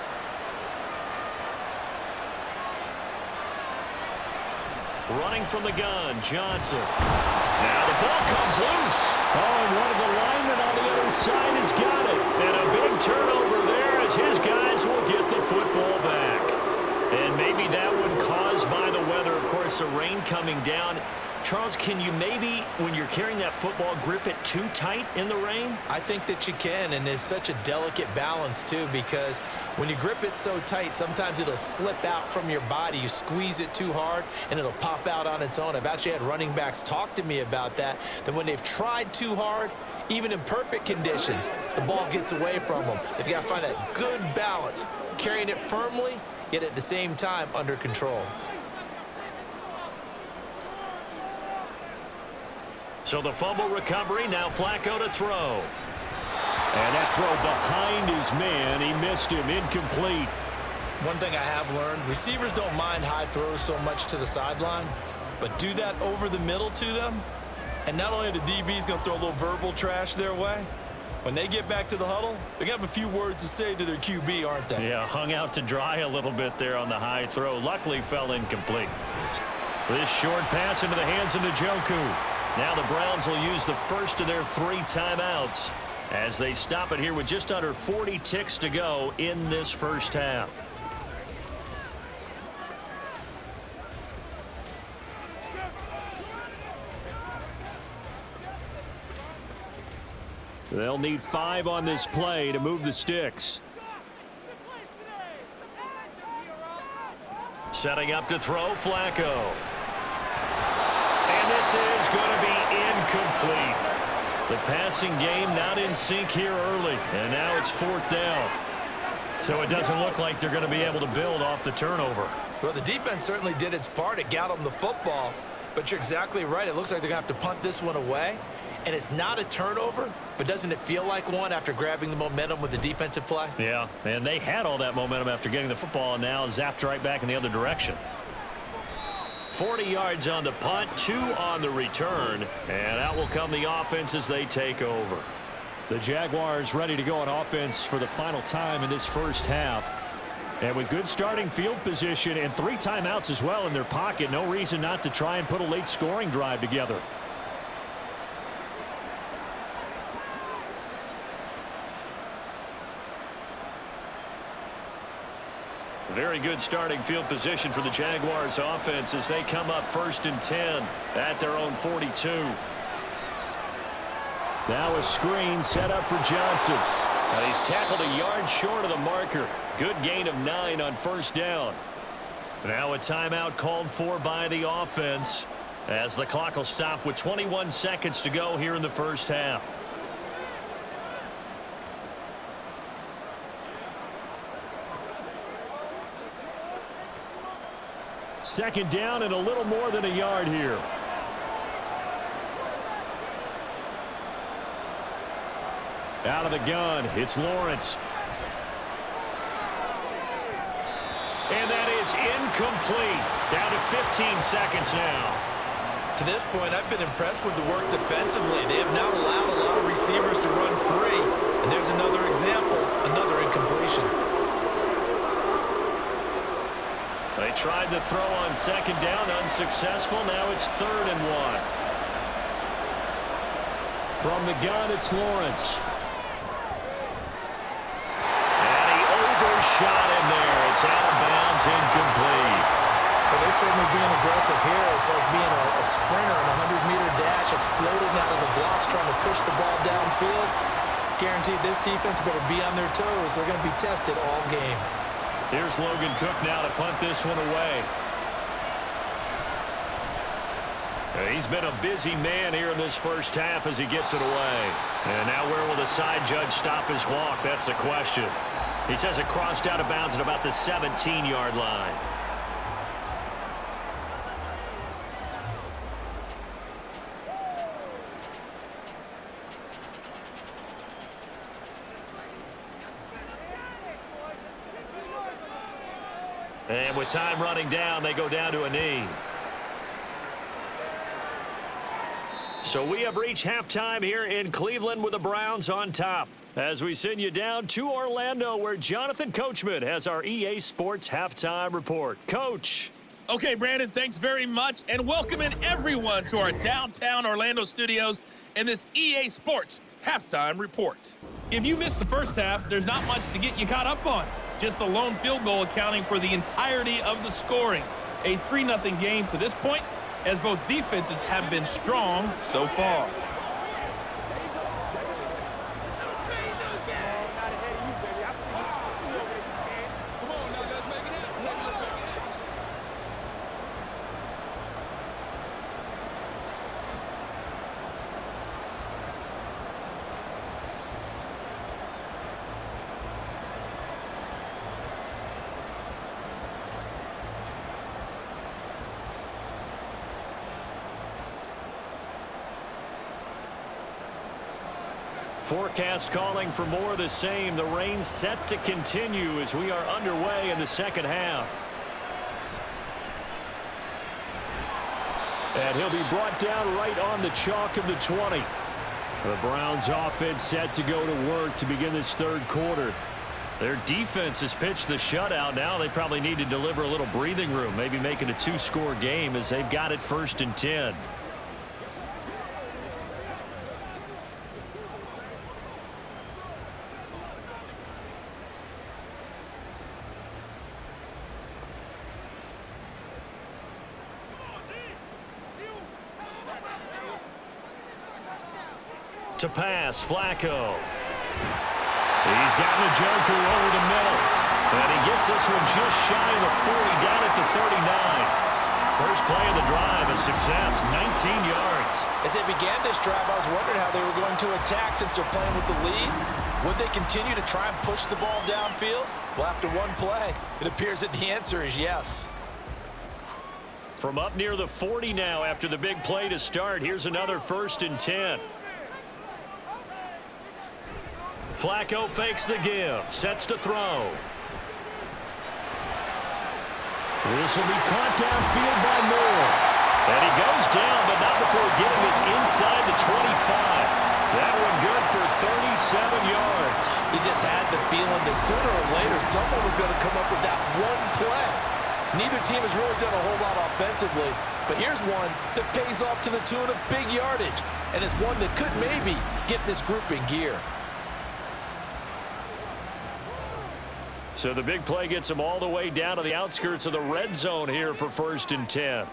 Running from the gun, Johnson. Now the ball comes loose. Oh, and one of the linemen on the other side has got it. And a big turnover there as his guys will get the football back. And maybe that one caused by the weather. Of course, the rain coming down. Charles, can you maybe, when you're carrying that football, grip it too tight in the rain? I think that you can, and it's such a delicate balance, too, because when you grip it so tight, sometimes it'll slip out from your body. You squeeze it too hard, and it'll pop out on its own. I've actually had running backs talk to me about that when they've tried too hard, even in perfect conditions, the ball gets away from them. They've got to find that good balance, carrying it firmly, yet at the same time under control. So the fumble recovery, now Flacco to throw. And that throw behind his man, he missed him, incomplete. One thing I have learned, receivers don't mind high throws so much to the sideline, but do that over the middle to them, and not only are the DBs going to throw a little verbal trash their way, when they get back to the huddle, they're going to have a few words to say to their QB, aren't they? Yeah, hung out to dry a little bit there on the high throw. Luckily fell incomplete. This short pass into the hands of Njoku. Now the Browns will use the first of their 3 timeouts as they stop it here with just under 40 ticks to go in this first half. They'll need 5 on this play to move the sticks. Setting up to throw, Flacco. And this is going to be incomplete. The passing game not in sync here early, and now it's 4th down. So it doesn't look like they're going to be able to build off the turnover. Well, the defense certainly did its part. It got them the football, but you're exactly right. It looks like they're going to have to punt this one away. And it's not a turnover, but doesn't it feel like one after grabbing the momentum with the defensive play? Yeah, and they had all that momentum after getting the football, and now zapped right back in the other direction. 40 yards on the punt, 2 on the return, and out will come the offense as they take over. The Jaguars ready to go on offense for the final time in this first half. And with good starting field position and 3 timeouts as well in their pocket, no reason not to try and put a late scoring drive together. Very good starting field position for the Jaguars offense as they come up 1st and 10 at their own 42. Now a screen set up for Johnson. And he's tackled a yard short of the marker. Good gain of 9 on 1st down. Now a timeout called for by the offense as the clock will stop with 21 seconds to go here in the first half. Second down and a little more than a yard here. Out of the gun, it's Lawrence. And that is incomplete. Down to 15 seconds now. To this point, I've been impressed with the work defensively. They have not allowed a lot of receivers to run free. And there's another example, another incompletion. They tried to throw on 2nd down, unsuccessful. Now it's 3rd and 1. From the gun, it's Lawrence. And he overshot him there. It's out of bounds, incomplete. Well, they're certainly being aggressive here. It's like being a sprinter in a 100-meter dash, exploding out of the blocks, trying to push the ball downfield. Guaranteed this defense better be on their toes. They're going to be tested all game. Here's Logan Cook now to punt this one away. He's been a busy man here in this first half as he gets it away. And now where will the side judge stop his walk? That's the question. He says it crossed out of bounds at about the 17-yard line. And with time running down, they go down to a knee. So we have reached halftime here in Cleveland with the Browns on top. As we send you down to Orlando, where Jonathan Coachman has our EA Sports Halftime Report. Coach. Okay, Brandon, thanks very much. And welcoming everyone to our downtown Orlando studios and this EA Sports Halftime Report. If you missed the first half, there's not much to get you caught up on. Just the lone field goal accounting for the entirety of the scoring. A 3-0 game to this point, as both defenses have been strong so far. Forecast calling for more of the same. The rain set to continue as we are underway in the second half. And he'll be brought down right on the chalk of the 20. The Browns offense set to go to work to begin this third quarter. Their defense has pitched the shutout. Now they probably need to deliver a little breathing room, maybe make it a 2-score game as they've got it 1st and 10. To pass, Flacco. He's got the Joker over the middle. And he gets this one just shy of the 40, down at the 39. First play of the drive, a success, 19 yards. As they began this drive, I was wondering how they were going to attack since they're playing with the lead. Would they continue to try and push the ball downfield? Well, after one play, it appears that the answer is yes. From up near the 40 now after the big play to start, here's another 1st and 10. Flacco fakes the give, sets to throw. This will be caught downfield by Moore. And he goes down, but not before getting this inside the 25. That one good for 37 yards. He just had the feeling that sooner or later someone was going to come up with that one play. Neither team has really done a whole lot offensively, but here's one that pays off to the tune of big yardage, and it's one that could maybe get this group in gear. So the big play gets them all the way down to the outskirts of the red zone here for 1st and 10.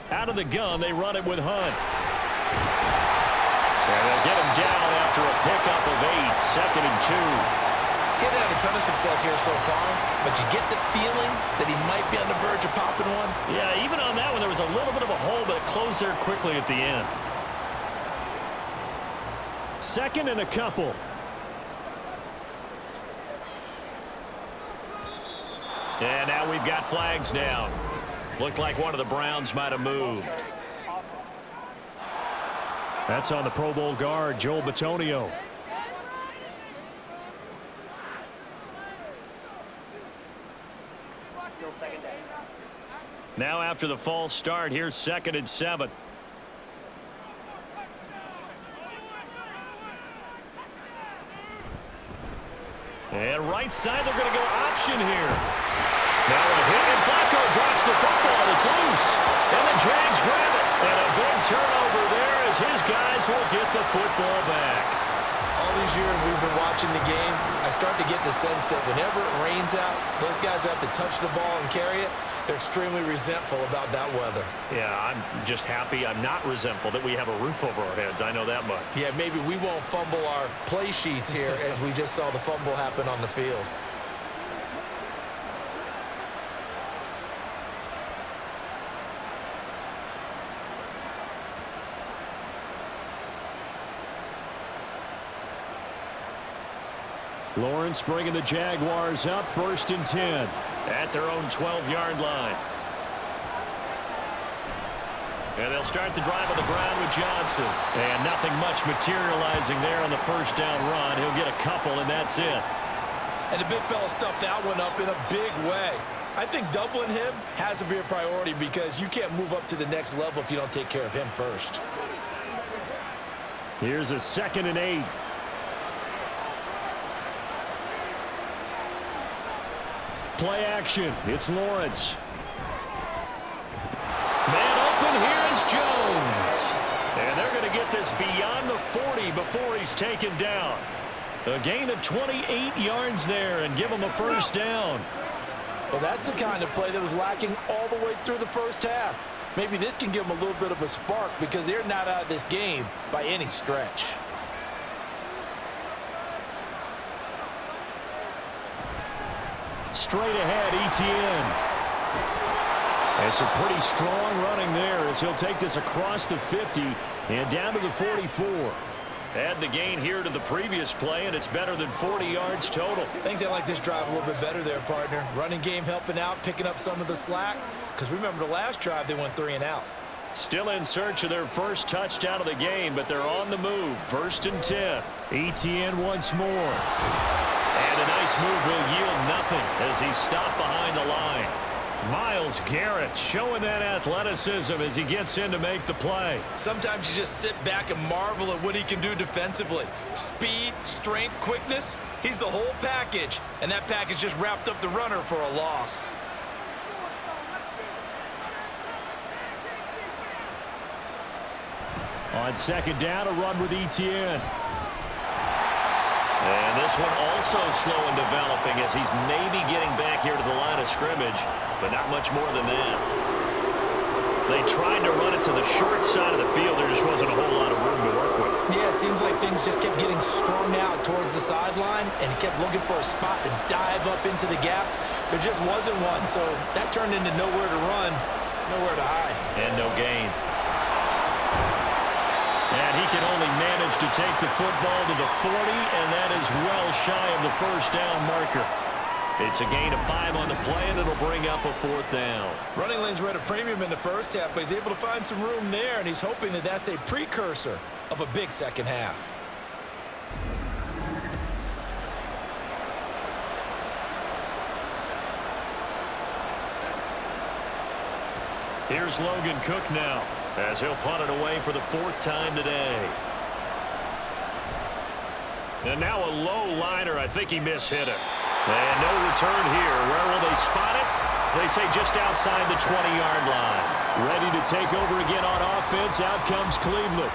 Out of the gun, they run it with Hunt. And they'll get him down after a pickup of 8, 2nd and 2. Getting had a ton of success here so far, but you get the feeling that he might be on the verge of popping one. Yeah, even on that one, there was a little bit of a hole, but it closed there quickly at the end. 2nd and a couple. And now we've got flags down. Looked like one of the Browns might have moved. That's on the Pro Bowl guard, Joel Bitonio. Now after the false start, here's 2nd and 7. And right side, they're going to go option here. Now a hit, and Flacco drops the football. It's loose. And the Jags grab it. And a big turnover there as his guys will get the football back. All these years we've been watching the game, I start to get the sense that whenever it rains out, those guys who have to touch the ball and carry it, they're extremely resentful about that weather. Yeah, I'm just happy I'm not resentful that we have a roof over our heads. I know that much. Yeah, maybe we won't fumble our play sheets here as we just saw the fumble happen on the field. Lawrence bringing the Jaguars up 1st and 10 at their own 12-yard line. And they'll start the drive on the ground with Johnson. And nothing much materializing there on the 1st down run. He'll get a couple, and that's it. And the big fella stuffed that one up in a big way. I think doubling him has to be a priority because you can't move up to the next level if you don't take care of him first. Here's a 2nd and 8. Play action. It's Lawrence. Man open. Here is Jones. And they're going to get this beyond the 40 before he's taken down. A gain of 28 yards there and give him a 1st down. Well, that's the kind of play that was lacking all the way through the 1st half. Maybe this can give them a little bit of a spark because they're not out of this game by any stretch. Straight ahead, Etienne. And some pretty strong running there as he'll take this across the 50 and down to the 44. Add the gain here to the previous play, and it's better than 40 yards total. I think they like this drive a little bit better there, partner. Running game helping out, picking up some of the slack. Because remember, the last drive, they went 3 and out. Still in search of their first touchdown of the game, but they're on the move. 1st and 10. Etienne once more. And a nice move will yield nothing as he's stopped behind the line. Miles Myles Garrett showing that athleticism as he gets in to make the play. Sometimes you just sit back and marvel at what he can do defensively. Speed, strength, quickness, he's the whole package. And that package just wrapped up the runner for a loss. On second down, a run with Etienne. And this one also slow in developing as he's maybe getting back here to the line of scrimmage, but not much more than that. They tried to run it to the short side of the field. There just wasn't a whole lot of room to work with. Yeah, it seems like things just kept getting strung out towards the sideline, and he kept looking for a spot to dive up into the gap. There just wasn't one, so that turned into nowhere to run, nowhere to hide. And no gain. And he can only manage to take the football to the 40, and that is well shy of the first down marker. It's a gain of 5 on the play, and it'll bring up a 4th down. Running lanes were at a premium in the first half, but he's able to find some room there, and he's hoping that that's a precursor of a big second half. Here's Logan Cook now, as he'll punt it away for the 4th time today. And now a low liner. I think he mishit it. And no return here. Where will they spot it? They say just outside the 20-yard line. Ready to take over again on offense. Out comes Cleveland.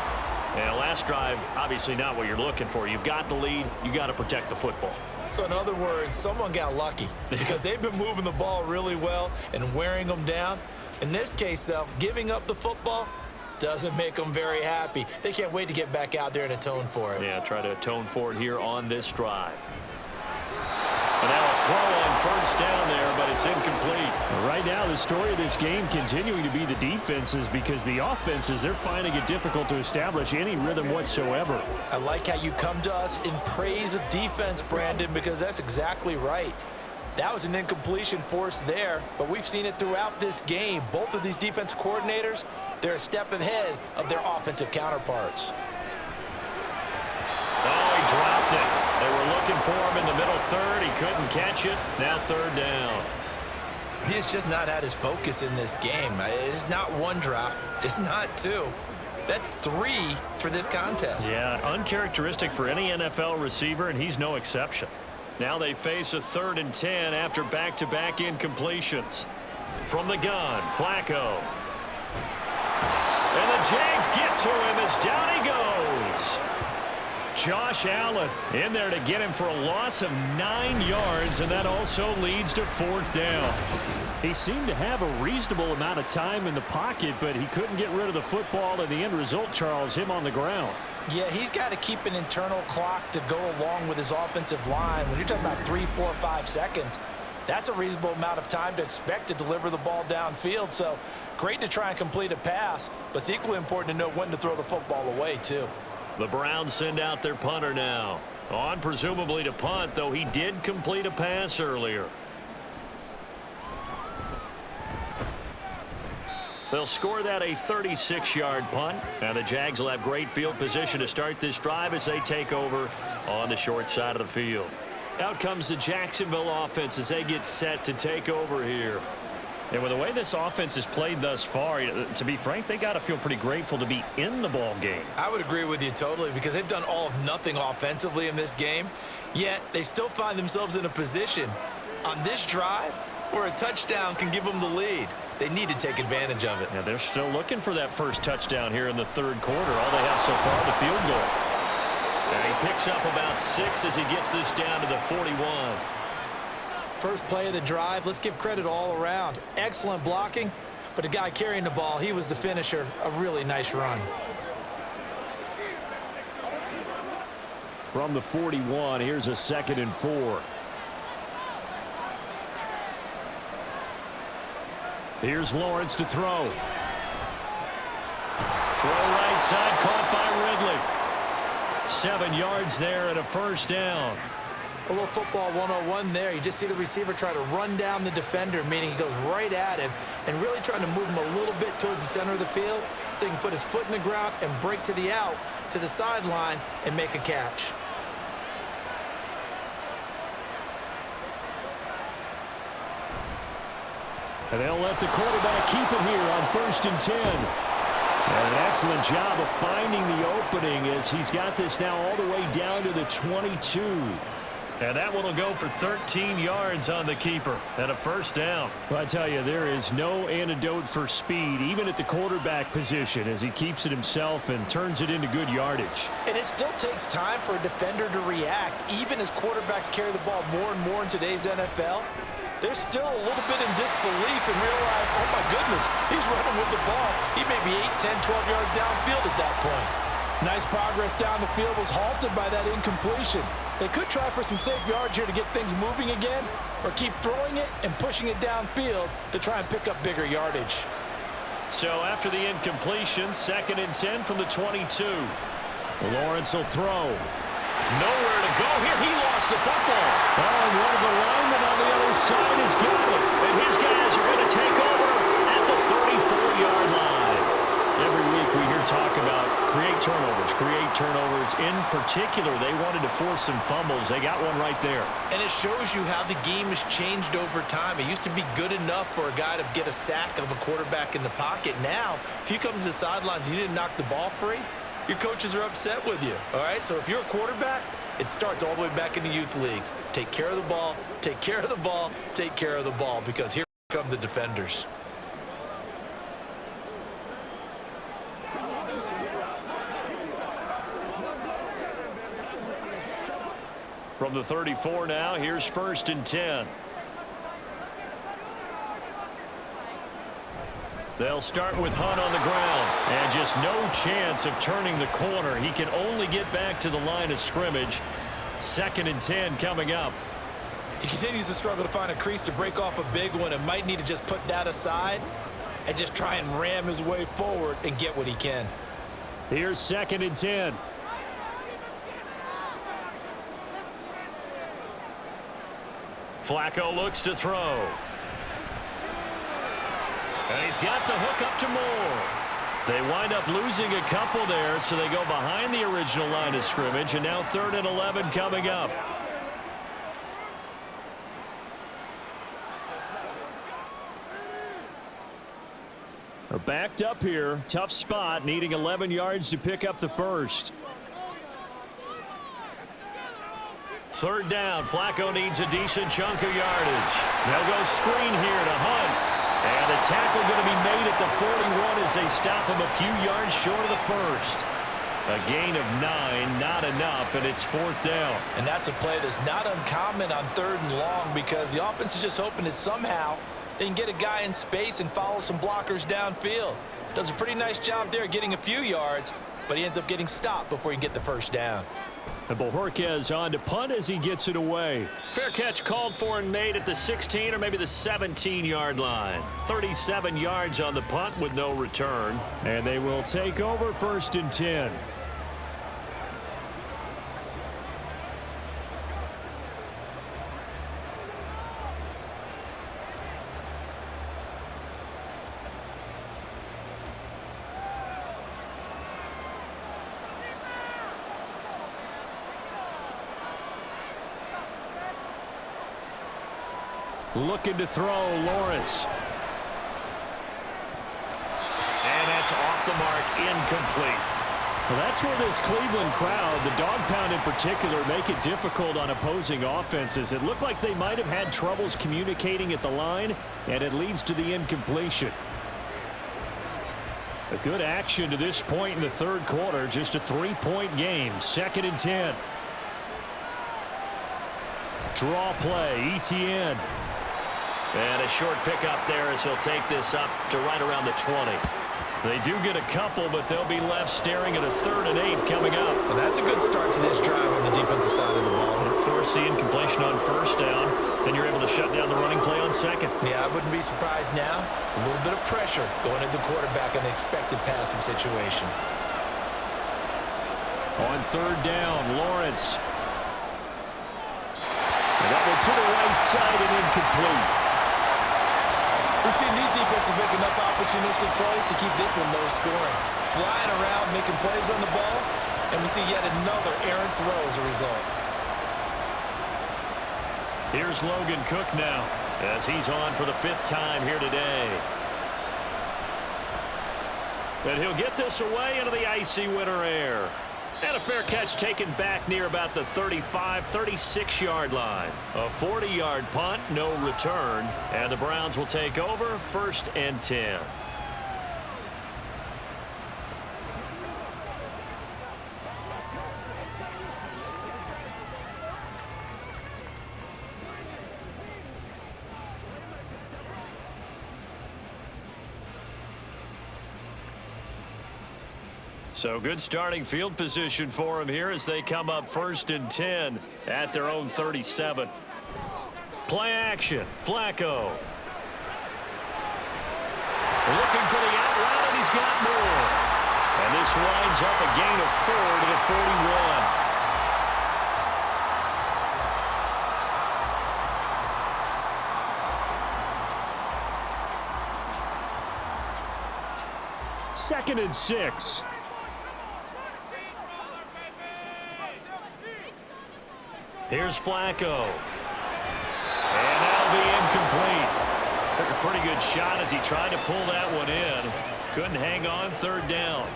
And last drive, obviously not what you're looking for. You've got the lead. You got to protect the football. So in other words, someone got lucky because they've been moving the ball really well and wearing them down. In this case, though, giving up the football doesn't make them very happy. They can't wait to get back out there and atone for it. Yeah, try to atone for it here on this drive. And now a throw on first down there, but it's incomplete. Right now, the story of this game continuing to be the defenses, because the offenses, they're finding it difficult to establish any rhythm whatsoever. I like how you come to us in praise of defense, Brandon, because that's exactly right. That was an incompletion forced there, but we've seen it throughout this game. Both of these defense coordinators, they're a step ahead of their offensive counterparts. Oh, he dropped it. They were looking for him in the middle third. He couldn't catch it. Now 3rd down. He has just not had his focus in this game. It's not one drop. It's not 2. That's 3 for this contest. Yeah, uncharacteristic for any NFL receiver, and he's no exception. Now they face a 3rd and 10 after back-to-back incompletions. From the gun, Flacco. And the Jags get to him as down he goes. Josh Allen in there to get him for a loss of 9 yards, and that also leads to 4th down. He seemed to have a reasonable amount of time in the pocket, but he couldn't get rid of the football, and the end result, Charles, him on the ground. Yeah, he's got to keep an internal clock to go along with his offensive line. When you're talking about 3, 4, 5 seconds, that's a reasonable amount of time to expect to deliver the ball downfield. So great to try and complete a pass, but it's equally important to know when to throw the football away, too. The Browns send out their punter now. On presumably to punt, though he did complete a pass earlier. They'll score that a 36-yard punt. And the Jags will have great field position to start this drive as they take over on the short side of the field. Out comes the Jacksonville offense as they get set to take over here. And with the way this offense has played thus far, to be frank, they got to feel pretty grateful to be in the ball game. I would agree with you totally, because they've done all of nothing offensively in this game, yet they still find themselves in a position on this drive where a touchdown can give them the lead. They need to take advantage of it. Yeah, they're still looking for that first touchdown here in the 3rd quarter. All they have so far, the field goal. And he picks up about 6 as he gets this down to the 41. First play of the drive, let's give credit all around. Excellent blocking, but the guy carrying the ball, he was the finisher. A really nice run. From the 41, here's a 2nd and 4. Here's Lawrence to throw. Throw right side, caught by Ridley. 7 yards there and a first down. A little football 101 there. You just see the receiver try to run down the defender, meaning he goes right at him and really trying to move him a little bit towards the center of the field so he can put his foot in the ground and break to the out, to the sideline, and make a catch. And they'll let the quarterback keep it here on 1st and 10. And an excellent job of finding the opening as he's got this now all the way down to the 22. And that one will go for 13 yards on the keeper and a first down. Well, I tell you, there is no antidote for speed, even at the quarterback position, as he keeps it himself and turns it into good yardage. And it still takes time for a defender to react. Even as quarterbacks carry the ball more and more in today's NFL, they're still a little bit in disbelief and realize, oh my goodness, he's running with the ball. He may be 8, 10, 12 yards downfield at that point. Nice progress down the field was halted by that incompletion. They could try for some safe yards here to get things moving again, or keep throwing it and pushing it downfield to try and pick up bigger yardage. So after the incompletion, 2nd and 10 from the 22. Lawrence will throw. Nowhere to go here. He lost the football. Oh, and one of the linemen on the other side has got it. And his guys are going to take over at the 34-yard line. Every week we hear talk about create turnovers. In particular, they wanted to force some fumbles. They got one right there. And it shows you how the game has changed over time. It used to be good enough for a guy to get a sack of a quarterback in the pocket. Now, if you come to the sidelines and you didn't knock the ball free, your coaches are upset with you, all right? So if you're a quarterback, it starts all the way back in the youth leagues. Take care of the ball, take care of the ball, take care of the ball, because here come the defenders. From the 34 now, here's 1st and 10. They'll start with Hunt on the ground. And just no chance of turning the corner. He can only get back to the line of scrimmage. 2nd and 10 coming up. He continues to struggle to find a crease to break off a big one and might need to just put that aside and just try and ram his way forward and get what he can. Here's 2nd and 10. Flacco looks to throw. And he's got the hook up to Moore. They wind up losing a couple there, so they go behind the original line of scrimmage, and now 3rd and 11 coming up. They're backed up here. Tough spot, needing 11 yards to pick up the first. 3rd down. Flacco needs a decent chunk of yardage. They'll go screen here to Hunt. And the tackle going to be made at the 41 as they stop him a few yards short of the first. A gain of 9, not enough, and it's 4th down. And that's a play that's not uncommon on 3rd and long, because the offense is just hoping that somehow they can get a guy in space and follow some blockers downfield. Does a pretty nice job there getting a few yards, but he ends up getting stopped before he can get the first down. And Bojorquez on to punt as he gets it away. Fair catch called for and made at the 16 or maybe the 17-yard line. 37 yards on the punt with no return. And they will take over 1st and 10. Looking to throw, Lawrence. And that's off the mark, incomplete. Well, that's where this Cleveland crowd, the dog pound in particular, make it difficult on opposing offenses. It looked like they might have had troubles communicating at the line, and it leads to the incompletion. A good action to this point in the 3rd quarter, just a 3-point game. 2nd and 10. Draw play, Etienne. And a short pickup there as he'll take this up to right around the 20. They do get a couple, but they'll be left staring at a 3rd and 8 coming up. Well, that's a good start to this drive on the defensive side of the ball. Force the incompletion on 1st down. Then you're able to shut down the running play on 2nd. Yeah, I wouldn't be surprised now. A little bit of pressure going at the quarterback in an expected passing situation. On 3rd down, Lawrence. And that one to the right side and incomplete. We've seen these defenses make enough opportunistic plays to keep this one low scoring. Flying around, making plays on the ball, and we see yet another errant throw as a result. Here's Logan Cook now. as he's on for the 5th time here today. And he'll get this away into the icy winter air. And a fair catch taken back near about the 35, 36-yard line. A 40-yard punt, no return. And the Browns will take over, 1st and 10. So good starting field position for him here as they come up 1st and 10 at their own 37. Play action. Flacco. Looking for the out route, and he's got more. And this winds up a gain of 4 to the 41. Second and 6. Here's Flacco. And that'll be incomplete. Took a pretty good shot as he tried to pull that one in. Couldn't hang on, 3rd down.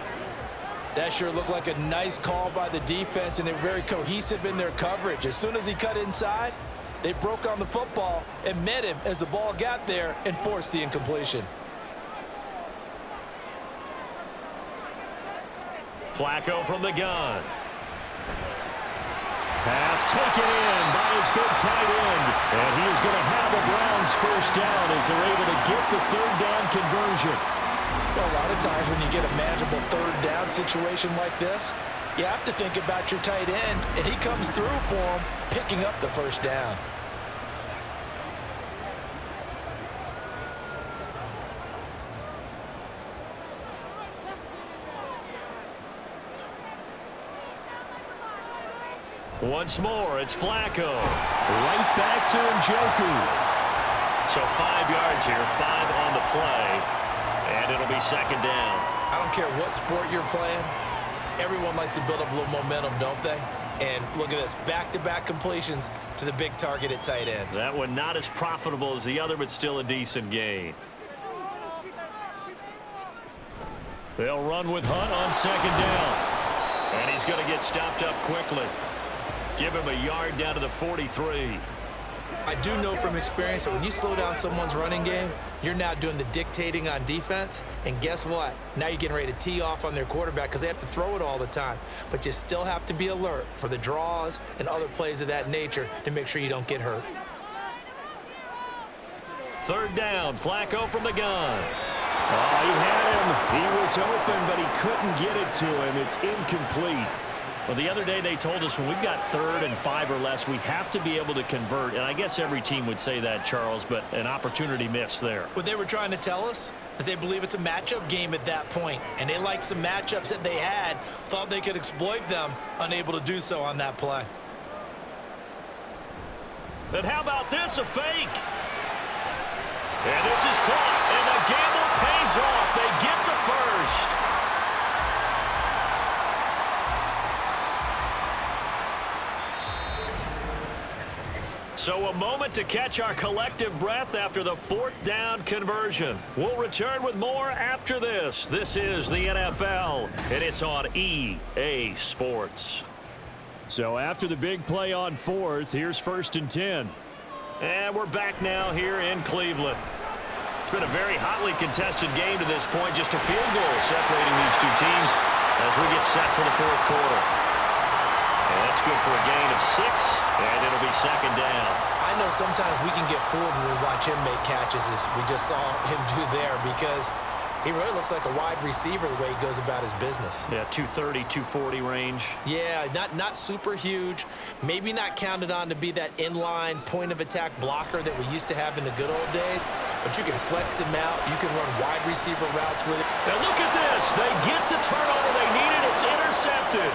That sure looked like a nice call by the defense, and they're very cohesive in their coverage. As soon as he cut inside, they broke on the football and met him as the ball got there and forced the incompletion. Flacco from the gun. Pass taken in by his big tight end. And he is going to have the Browns 1st down as they're able to get the 3rd down conversion. Well, a lot of times when you get a manageable 3rd down situation like this, you have to think about your tight end, and he comes through for him, picking up the 1st down. Once more, it's Flacco. Right back to Njoku. So 5 yards here, 5 on the play, and it'll be 2nd down. I don't care what sport you're playing. Everyone likes to build up a little momentum, don't they? And look at this, back-to-back completions to the big target at tight end. That one not as profitable as the other, but still a decent gain. They'll run with Hunt on 2nd down. And he's going to get stopped up quickly. Give him a yard down to the 43. I do know from experience that when you slow down someone's running game, you're now doing the dictating on defense. And guess what? Now you're getting ready to tee off on their quarterback because they have to throw it all the time. But you still have to be alert for the draws and other plays of that nature to make sure you don't get hurt. 3rd down, Flacco from the gun. Oh, he had him. He was open, but he couldn't get it to him. It's incomplete. Well, the other day they told us when we've got 3rd and 5 or less, we have to be able to convert. And I guess every team would say that, Charles, but an opportunity missed there. What they were trying to tell us is they believe it's a matchup game at that point. And they liked some matchups that they had, thought they could exploit them, unable to do so on that play. And how about this, a fake? And this is caught, and the gamble pays off. They get the 1st. So a moment to catch our collective breath after the 4th down conversion. We'll return with more after this. This is the NFL, and it's on EA Sports. So after the big play on 4th, here's 1st and 10. And we're back now here in Cleveland. It's been a very hotly contested game to this point. Just a field goal separating these two teams as we get set for the 4th quarter. And that's good for a gain of 6, and it'll be 2nd down. I know sometimes we can get fooled when we watch him make catches, as we just saw him do there, because he really looks like a wide receiver the way he goes about his business. Yeah, 230, 240 range. Yeah, not super huge. Maybe not counted on to be that inline point-of-attack blocker that we used to have in the good old days, but you can flex him out. You can run wide receiver routes with it. Now look at this. They get the turnover they needed. It's intercepted.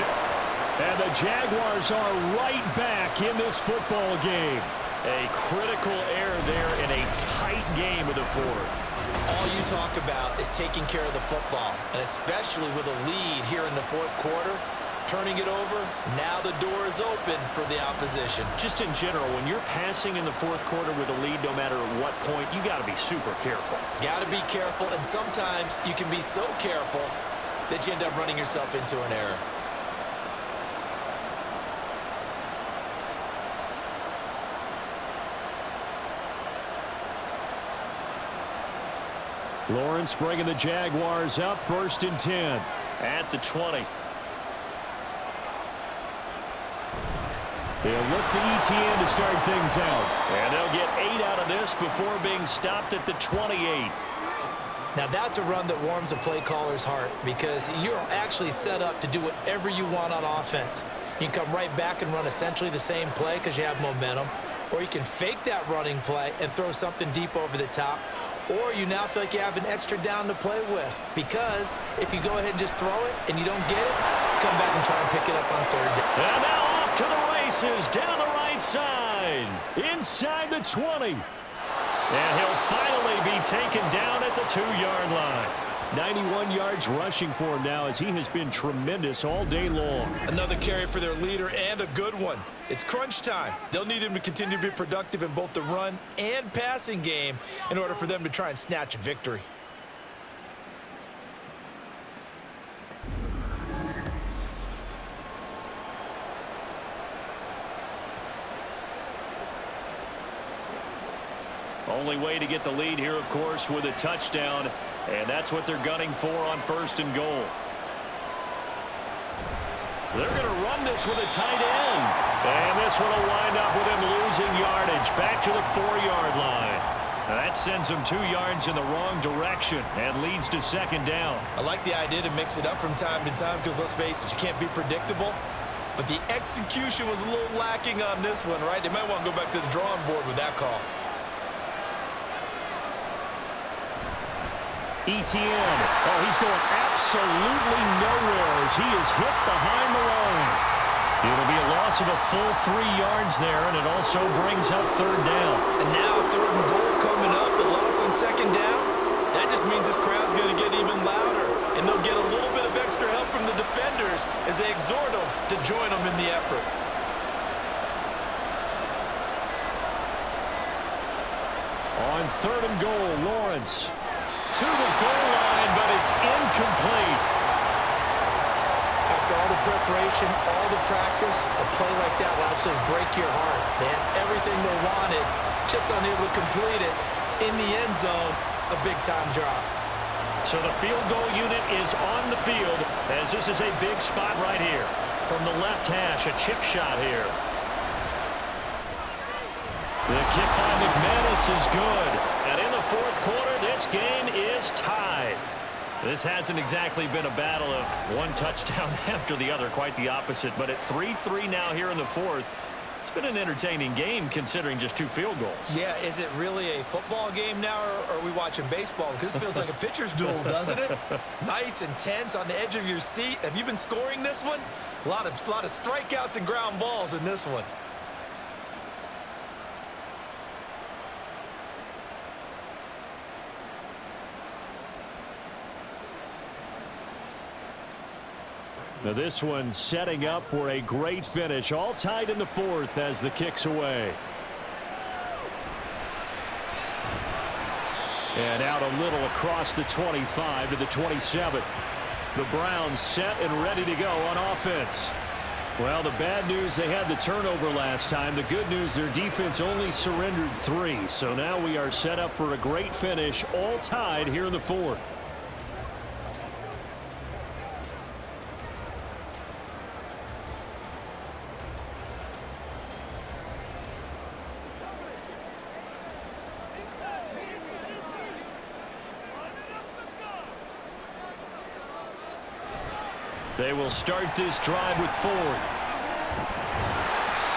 And the Jaguars are right back in this football game. A critical error there in a tight game of the 4th. All you talk about is taking care of the football, and especially with a lead here in the 4th quarter, turning it over. Now the door is open for the opposition. Just in general, when you're passing in the fourth quarter with a lead, no matter what point, you got to be super careful. Got to be careful, and sometimes you can be so careful that you end up running yourself into an error. Lawrence bringing the Jaguars up, 1st and 10 at the 20. They'll look to ETN to start things out. And they'll get 8 out of this before being stopped at the 28. Now that's a run that warms a play caller's heart because you're actually set up to do whatever you want on offense. You can come right back and run essentially the same play because you have momentum, or you can fake that running play and throw something deep over the top, or you now feel like you have an extra down to play with because if you go ahead and just throw it and you don't get it, come back and try and pick it up on 3rd down. And now off to the races down the right side, inside the 20. And he'll finally be taken down at the 2-yard line. 91 yards rushing for him now as he has been tremendous all day long. Another carry for their leader and a good one. It's crunch time. They'll need him to continue to be productive in both the run and passing game in order for them to try and snatch a victory. Only way to get the lead here, of course, with a touchdown. And that's what they're gunning for on 1st and goal. They're going to run this with a tight end. And this one will wind up with him losing yardage back to the 4-yard line. That sends him 2 yards in the wrong direction and leads to 2nd down. I like the idea to mix it up from time to time because, let's face it, you can't be predictable. But the execution was a little lacking on this one, right? They might want to go back to the drawing board with that call. ETN. Oh, he's going absolutely nowhere as he is hit behind the line. It'll be a loss of a full 3 yards there, and it also brings up 3rd down. And now 3rd and goal coming up, the loss on 2nd down. That just means this crowd's going to get even louder, and they'll get a little bit of extra help from the defenders as they exhort them to join them in the effort. On 3rd and goal, Lawrence to the goal line, but it's incomplete. After all the preparation, all the practice, a play like that will absolutely break your heart. They had everything they wanted, just unable to complete it. In the end zone, a big-time drop. So the field goal unit is on the field as this is a big spot right here. From the left hash, a chip shot here. The kick by McManus is good. And in the 4th quarter, this game is tied. This hasn't exactly been a battle of one touchdown after the other, quite the opposite. But at 3-3 now here in the 4th, it's been an entertaining game considering just 2 field goals. Yeah, is it really a football game now, or are we watching baseball? Because this feels like a pitcher's duel, doesn't it? Nice and tense on the edge of your seat. Have you been scoring this one? A lot of strikeouts and ground balls in this one. Now this one setting up for a great finish. All tied in the 4th as the kick's away. And out a little across the 25 to the 27. The Browns set and ready to go on offense. Well, the bad news, they had the turnover last time. The good news, their defense only surrendered 3. So now we are set up for a great finish, all tied here in the 4th. They will start this drive with Ford.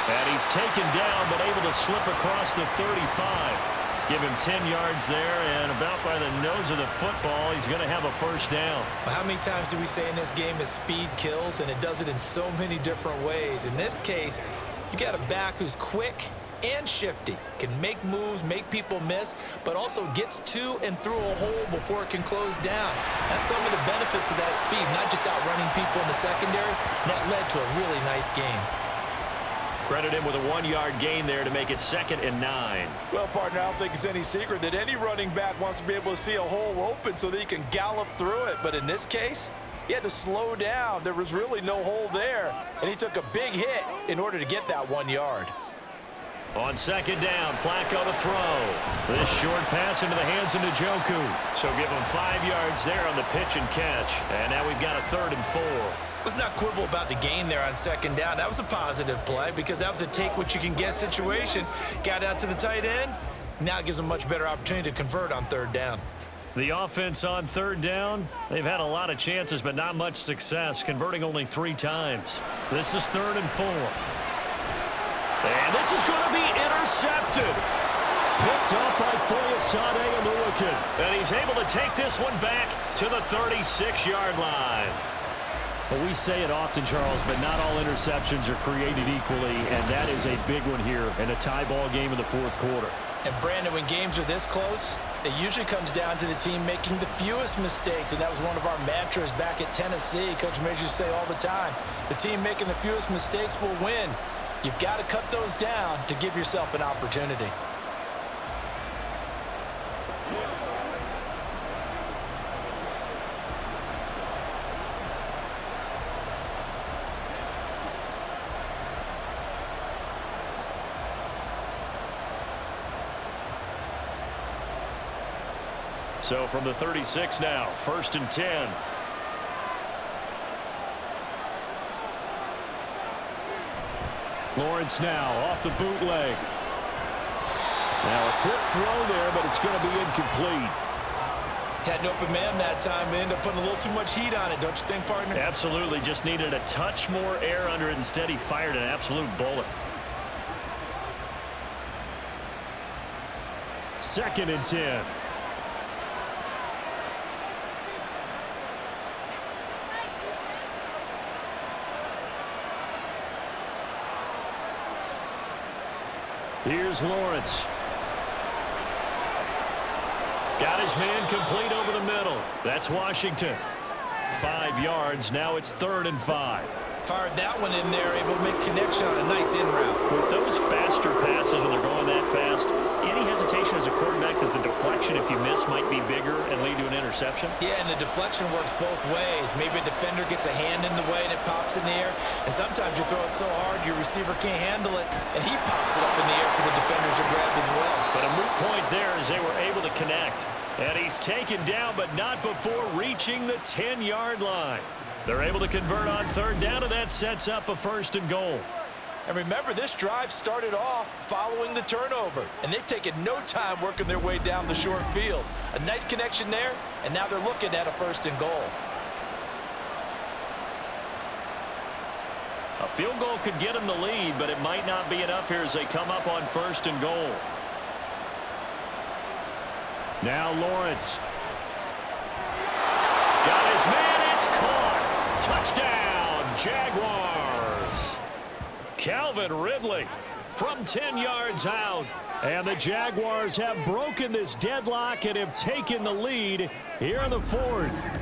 And he's taken down, but able to slip across the 35. Give him 10 yards there, and about by the nose of the football, he's going to have a 1st down. Well, how many times do we say in this game is speed kills, and it does it in so many different ways. In this case, you got a back who's quick, and shifty. Can make moves, make people miss, but also gets to and through a hole before it can close down. That's some of the benefits of that speed, not just outrunning people in the secondary. And that led to a really nice game. Credit him with a 1-yard gain there to make it 2nd and 9. Well, partner, I don't think it's any secret that any running back wants to be able to see a hole open so that he can gallop through it. But in this case, he had to slow down. There was really no hole there, and he took a big hit in order to get that 1 yard. On 2nd down, Flacco to throw. This short pass into the hands of Njoku. So give him 5 yards there on the pitch and catch. And now we've got a 3rd and 4. Let's not quibble about the gain there on 2nd down. That was a positive play because that was a take-what-you-can-get situation. Got out to the tight end. Now it gives them a much better opportunity to convert on 3rd down. The offense on 3rd down, they've had a lot of chances but not much success, converting only 3 times. This is 3rd and 4. And this is going to be intercepted. Picked up by Offside and and he's able to take this one back to the 36-yard line. Well, we say it often, Charles, but not all interceptions are created equally, and that is a big one here in a tie ball game in the 4th quarter. And, Brandon, when games are this close, it usually comes down to the team making the fewest mistakes, and that was one of our mantras back at Tennessee. Coach Major used to say all the time, the team making the fewest mistakes will win. You've got to cut those down to give yourself an opportunity. So from the 36 now, 1st and 10. Lawrence now off the bootleg. Now a quick throw there, but it's going to be incomplete. Had an open man that time. They ended up putting a little too much heat on it, don't you think, partner? Absolutely. Just needed a touch more air under it. Instead, he fired an absolute bullet. 2nd and 10. Here's Lawrence. Got his man complete over the middle. That's Washington. 5 yards. Now it's 3rd and 5. Fired that one in there, able to make connection on a nice in route. With those faster passes when they're going that fast, any hesitation as a quarterback that the deflection, if you miss, might be bigger and lead to an interception? Yeah, and the deflection works both ways. Maybe a defender gets a hand in the way and it pops in the air. And sometimes you throw it so hard your receiver can't handle it, and he pops it up in the air for the defenders to grab as well. But a moot point there as they were able to connect. And he's taken down, but not before reaching the 10-yard line. They're able to convert on 3rd down, and that sets up a 1st and goal. And remember, this drive started off following the turnover, and they've taken no time working their way down the short field. A nice connection there, and now they're looking at a 1st and goal. A field goal could get them the lead, but it might not be enough here as they come up on 1st and goal. Now Lawrence. Got his man, it's caught. Touchdown, Jaguars. Calvin Ridley from 10 yards out. And the Jaguars have broken this deadlock and have taken the lead here in the 4th.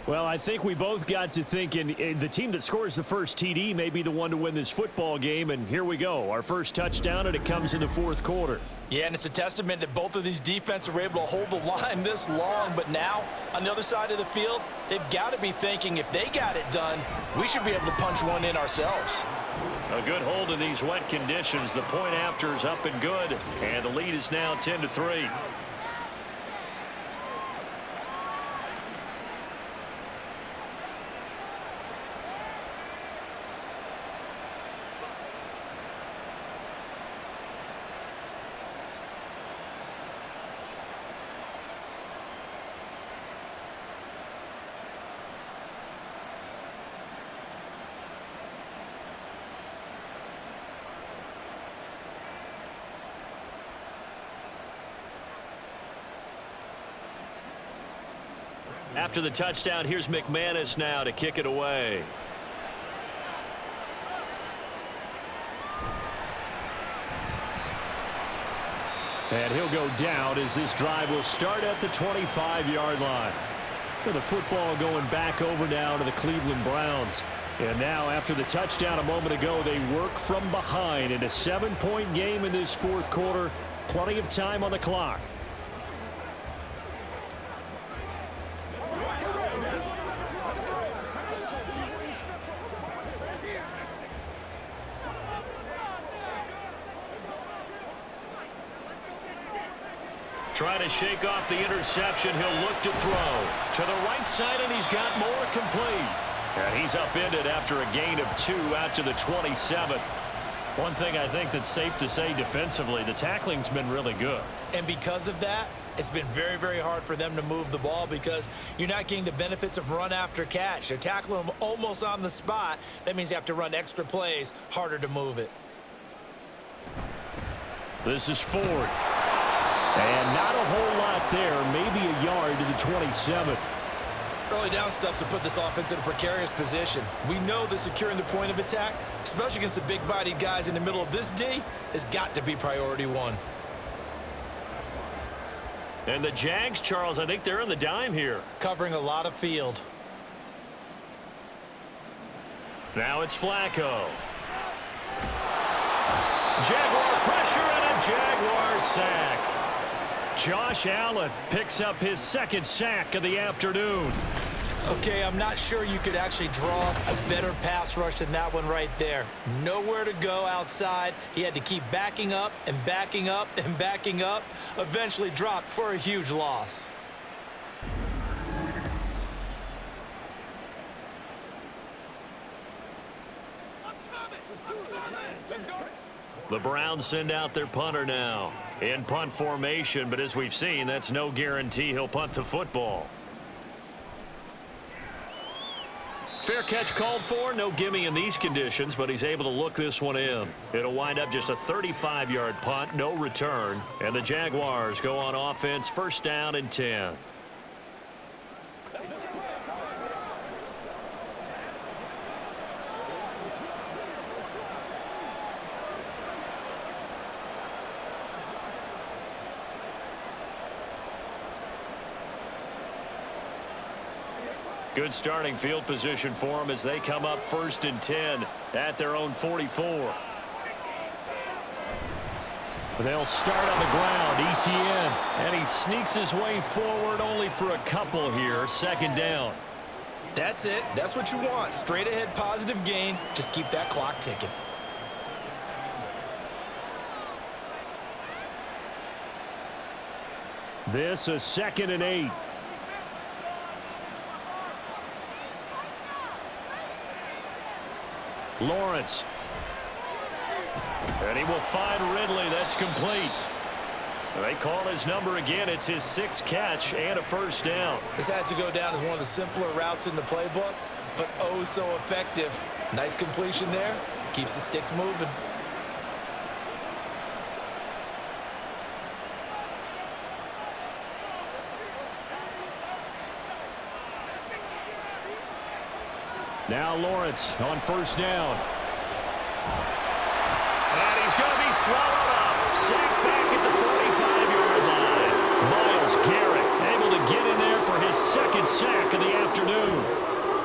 Well, I think we both got to thinking the team that scores the first TD may be the one to win this football game. And here we go. Our first touchdown, and it comes in the 4th quarter. Yeah, and it's a testament that both of these defenses were able to hold the line this long. But now, on the other side of the field, they've got to be thinking if they got it done, we should be able to punch one in ourselves. A good hold in these wet conditions. The point after is up and good. And the lead is now 10-3. After the touchdown, here's McManus now to kick it away. And he'll go down as this drive will start at the 25-yard line. With the football going back over now to the Cleveland Browns. And now after the touchdown a moment ago, they work from behind in a 7-point game in this fourth quarter. Plenty of time on the clock. Trying to shake off the interception. He'll look to throw to the right side, and he's got more complete. And he's upended after a gain of 2 out to the 27. One thing I think that's safe to say defensively, the tackling's been really good. And because of that, it's been very, very hard for them to move the ball because you're not getting the benefits of run after catch. They're tackling them almost on the spot. That means you have to run extra plays, harder to move it. This is Ford. And not a whole lot there, maybe a yard to the 27. Early down stuffs to put this offense in a precarious position. We know that securing the point of attack, especially against the big-bodied guys in the middle of this D, has got to be priority one. And the Jags, Charles, I think they're on the dime here. Covering a lot of field. Now it's Flacco. Jaguar pressure and a Jaguar sack. Josh Allen picks up his second sack of the afternoon. Okay, I'm not sure you could actually draw a better pass rush than that one right there. Nowhere to go outside. He had to keep backing up and backing up and backing up. Eventually dropped for a huge loss. The Browns send out their punter now in punt formation, but as we've seen, that's no guarantee he'll punt the football. Fair catch called for, no gimme in these conditions, but he's able to look this one in. It'll wind up just a 35-yard punt, no return, and the Jaguars go on offense, first down and 10. Good starting field position for them as they come up first and 10 at their own 44. They'll start on the ground, ETN, and he sneaks his way forward only for a couple here, second down. That's it. That's what you want. Straight ahead positive gain. Just keep that clock ticking. This is second and 8. Lawrence. And he will find Ridley. That's complete. They call his number again. It's his 6th catch and a first down. This has to go down as one of the simpler routes in the playbook, but oh so effective. Nice completion there. Keeps the sticks moving. Now Lawrence on first down. And he's going to be swallowed up. Sacked back at the 45-yard line. Myles Garrett able to get in there for his 2nd sack of the afternoon.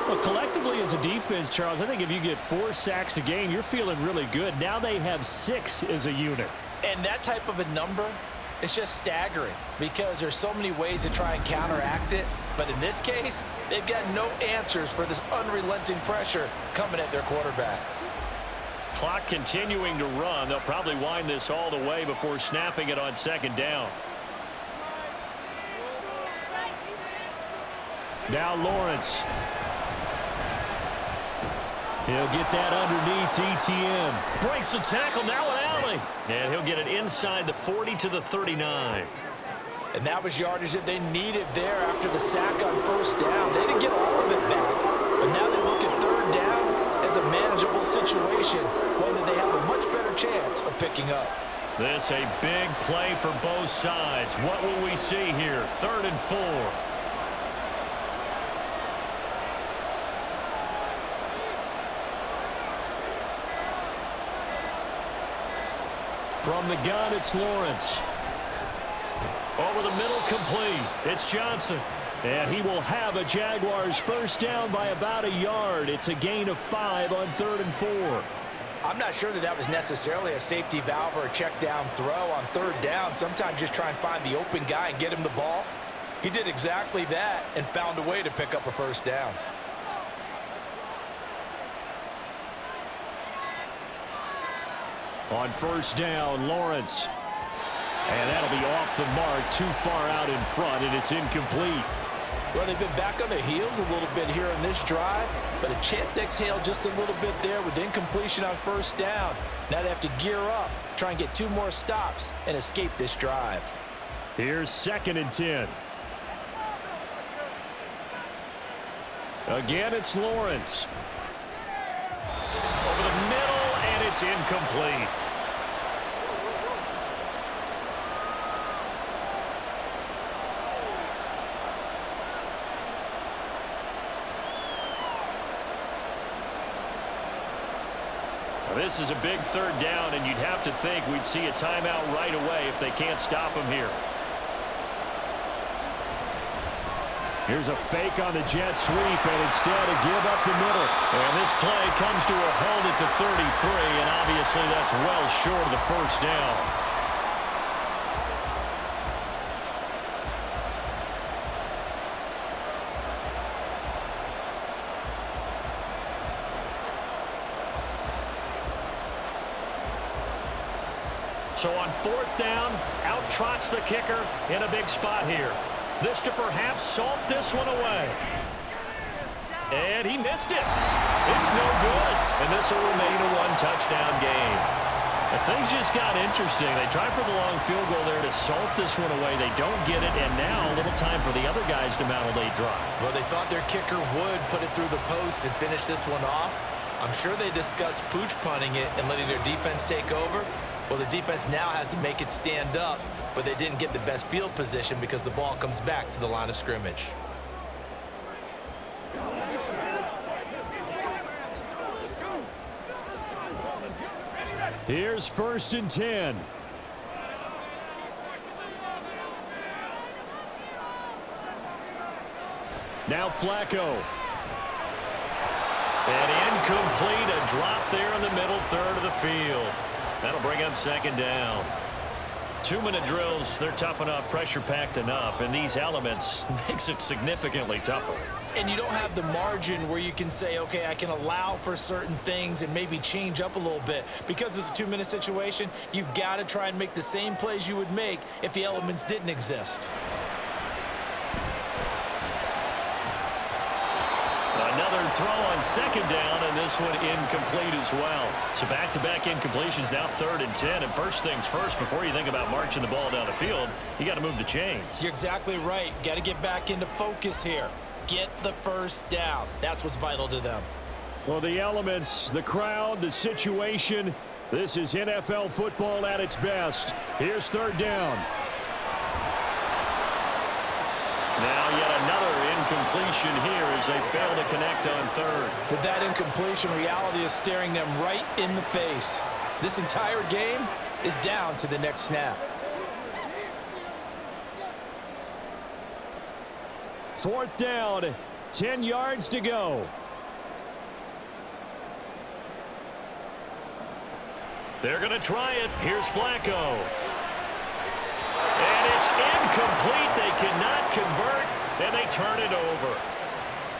Well, collectively as a defense, Charles, I think if you get 4 sacks a game, you're feeling really good. Now they have 6 as a unit. And that type of a number, it's just staggering because there's so many ways to try and counteract it. But in this case, they've got no answers for this unrelenting pressure coming at their quarterback. Clock continuing to run. They'll probably wind this all the way before snapping it on second down. Now Lawrence. He'll get that underneath ETN. Breaks the tackle, now an alley. And he'll get it inside the 40 to the 39. And that was yardage that they needed there after the sack on first down. They didn't get all of it back, but now they look at third down as a manageable situation, one that they have a much better chance of picking up. This a big play for both sides. What will we see here? 3rd and 4. From the gun, it's Lawrence. Over the middle, complete. It's Johnson. And he will have a Jaguars first down by about a yard. It's a gain of 5 on 3rd and 4. I'm not sure that was necessarily a safety valve or a check down throw on 3rd down. Sometimes just try and find the open guy and get him the ball. He did exactly that and found a way to pick up a first down. On 1st down, Lawrence. And that'll be off the mark, too far out in front, and it's incomplete. Well, they've been back on their heels a little bit here in this drive, but a chance to exhale just a little bit there with incompletion on 1st down. Now they have to gear up, try and get 2 more stops, and escape this drive. Here's 2nd and 10. Again, it's Lawrence. Over the middle, and it's incomplete. This is a big 3rd down, and you'd have to think we'd see a timeout right away if they can't stop him here. Here's a fake on the jet sweep, and instead a give up the middle. And this play comes to a hold at the 33, and obviously that's well short of the first down. So on 4th down, out trots the kicker in a big spot here. This to perhaps salt this one away. And he missed it. It's no good. And this will remain a 1-touchdown game. And things just got interesting. They tried for the long field goal there to salt this one away. They don't get it, and now a little time for the other guys to mount a late drive. Well, they thought their kicker would put it through the post and finish this one off. I'm sure they discussed pooch punting it and letting their defense take over. Well, the defense now has to make it stand up, but they didn't get the best field position because the ball comes back to the line of scrimmage. Here's 1st and 10. Now Flacco. And incomplete, a drop there in the middle 3rd of the field. That'll bring up 2nd down. 2-minute drills, they're tough enough, pressure-packed enough, and these elements makes it significantly tougher. And you don't have the margin where you can say, okay, I can allow for certain things and maybe change up a little bit. Because it's a 2-minute situation, you've got to try and make the same plays you would make if the elements didn't exist. Another throw on 2nd down, and this one incomplete as well. So back-to-back incompletions, now 3rd and 10. And first things first, before you think about marching the ball down the field, you got to move the chains. You're exactly right. Got to get back into focus here. Get the first down. That's what's vital to them. Well, the elements, the crowd, the situation, this is NFL football at its best. Here's 3rd down. Now yet another incompletion here as they fail to connect on 3rd. With that incompletion, reality is staring them right in the face. This entire game is down to the next snap. 4th down, 10 yards to go. They're going to try it. Here's Flacco. And it's incomplete. They cannot convert, and they turn it over.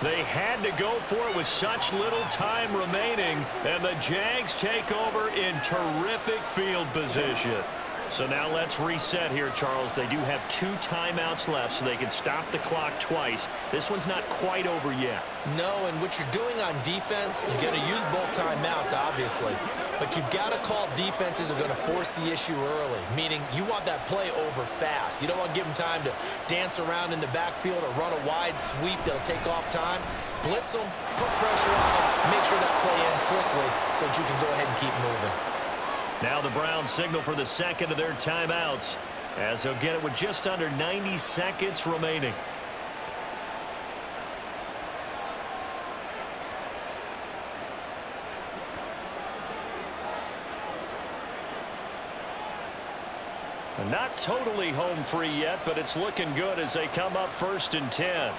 They had to go for it with such little time remaining, and the Jags take over in terrific field position. So now let's reset here, Charles. They do have 2 timeouts left, so they can stop the clock twice. This one's not quite over yet. No, and what you're doing on defense, you're going to use both timeouts, obviously. But you've got to call defenses are going to force the issue early, meaning you want that play over fast. You don't want to give them time to dance around in the backfield or run a wide sweep that'll take off time. Blitz them, put pressure on them, make sure that play ends quickly so that you can go ahead and keep moving. Now the Browns signal for the 2nd of their timeouts as they'll get it with just under 90 seconds remaining. Not totally home free yet, but it's looking good as they come up 1st and 10.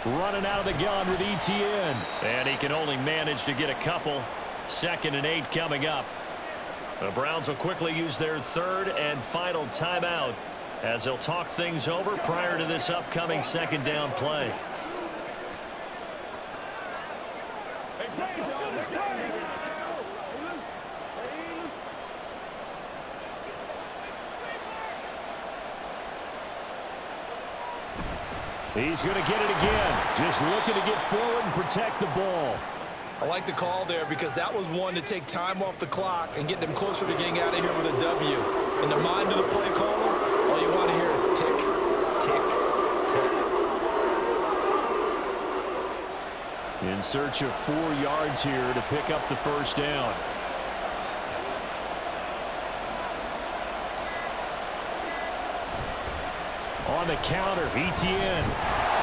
Running out of the gun with ETN. And he can only manage to get a couple. 2nd and 8 coming up. The Browns will quickly use their 3rd and final timeout as they'll talk things over prior to this upcoming 2nd down play. He's going to get it again. Just looking to get forward and protect the ball. I like the call there because that was one to take time off the clock and get them closer to getting out of here with a W. In the mind of the play caller, all you want to hear is tick, tick, tick. In search of 4 yards here to pick up the 1st down. On the counter, ETN.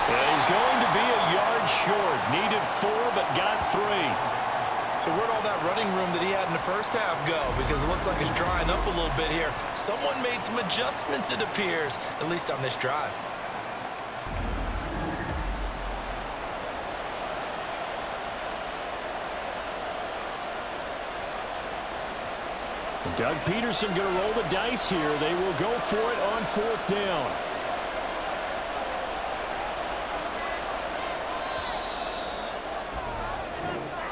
And he's going to be a yard short. Needed 4, but got 3. So where'd all that running room that he had in the first half go? Because it looks like it's drying up a little bit here. Someone made some adjustments, it appears, at least on this drive. Doug Peterson going to roll the dice here. They will go for it on 4th down.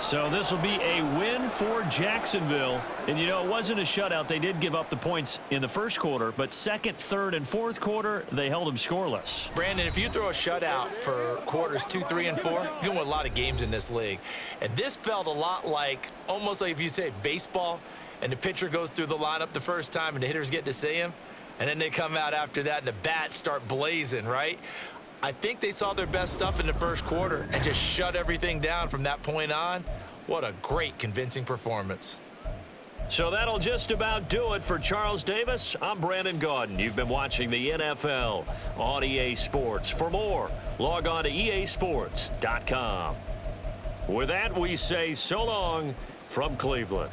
So this will be a win for Jacksonville. And, you know, it wasn't a shutout. They did give up the points in the 1st quarter, but 2nd, 3rd, and 4th quarter, they held them scoreless. Brandon, if you throw a shutout for quarters 2, 3, and 4, you're going to win a lot of games in this league. And this felt a lot like, almost like if you say baseball, and the pitcher goes through the lineup the first time and the hitters get to see him, and then they come out after that and the bats start blazing, right? I think they saw their best stuff in the 1st quarter and just shut everything down from that point on. What a great, convincing performance. So that'll just about do it for Charles Davis. I'm Brandon Gaudin. You've been watching the NFL on EA Sports. For more, log on to easports.com. With that, we say so long from Cleveland.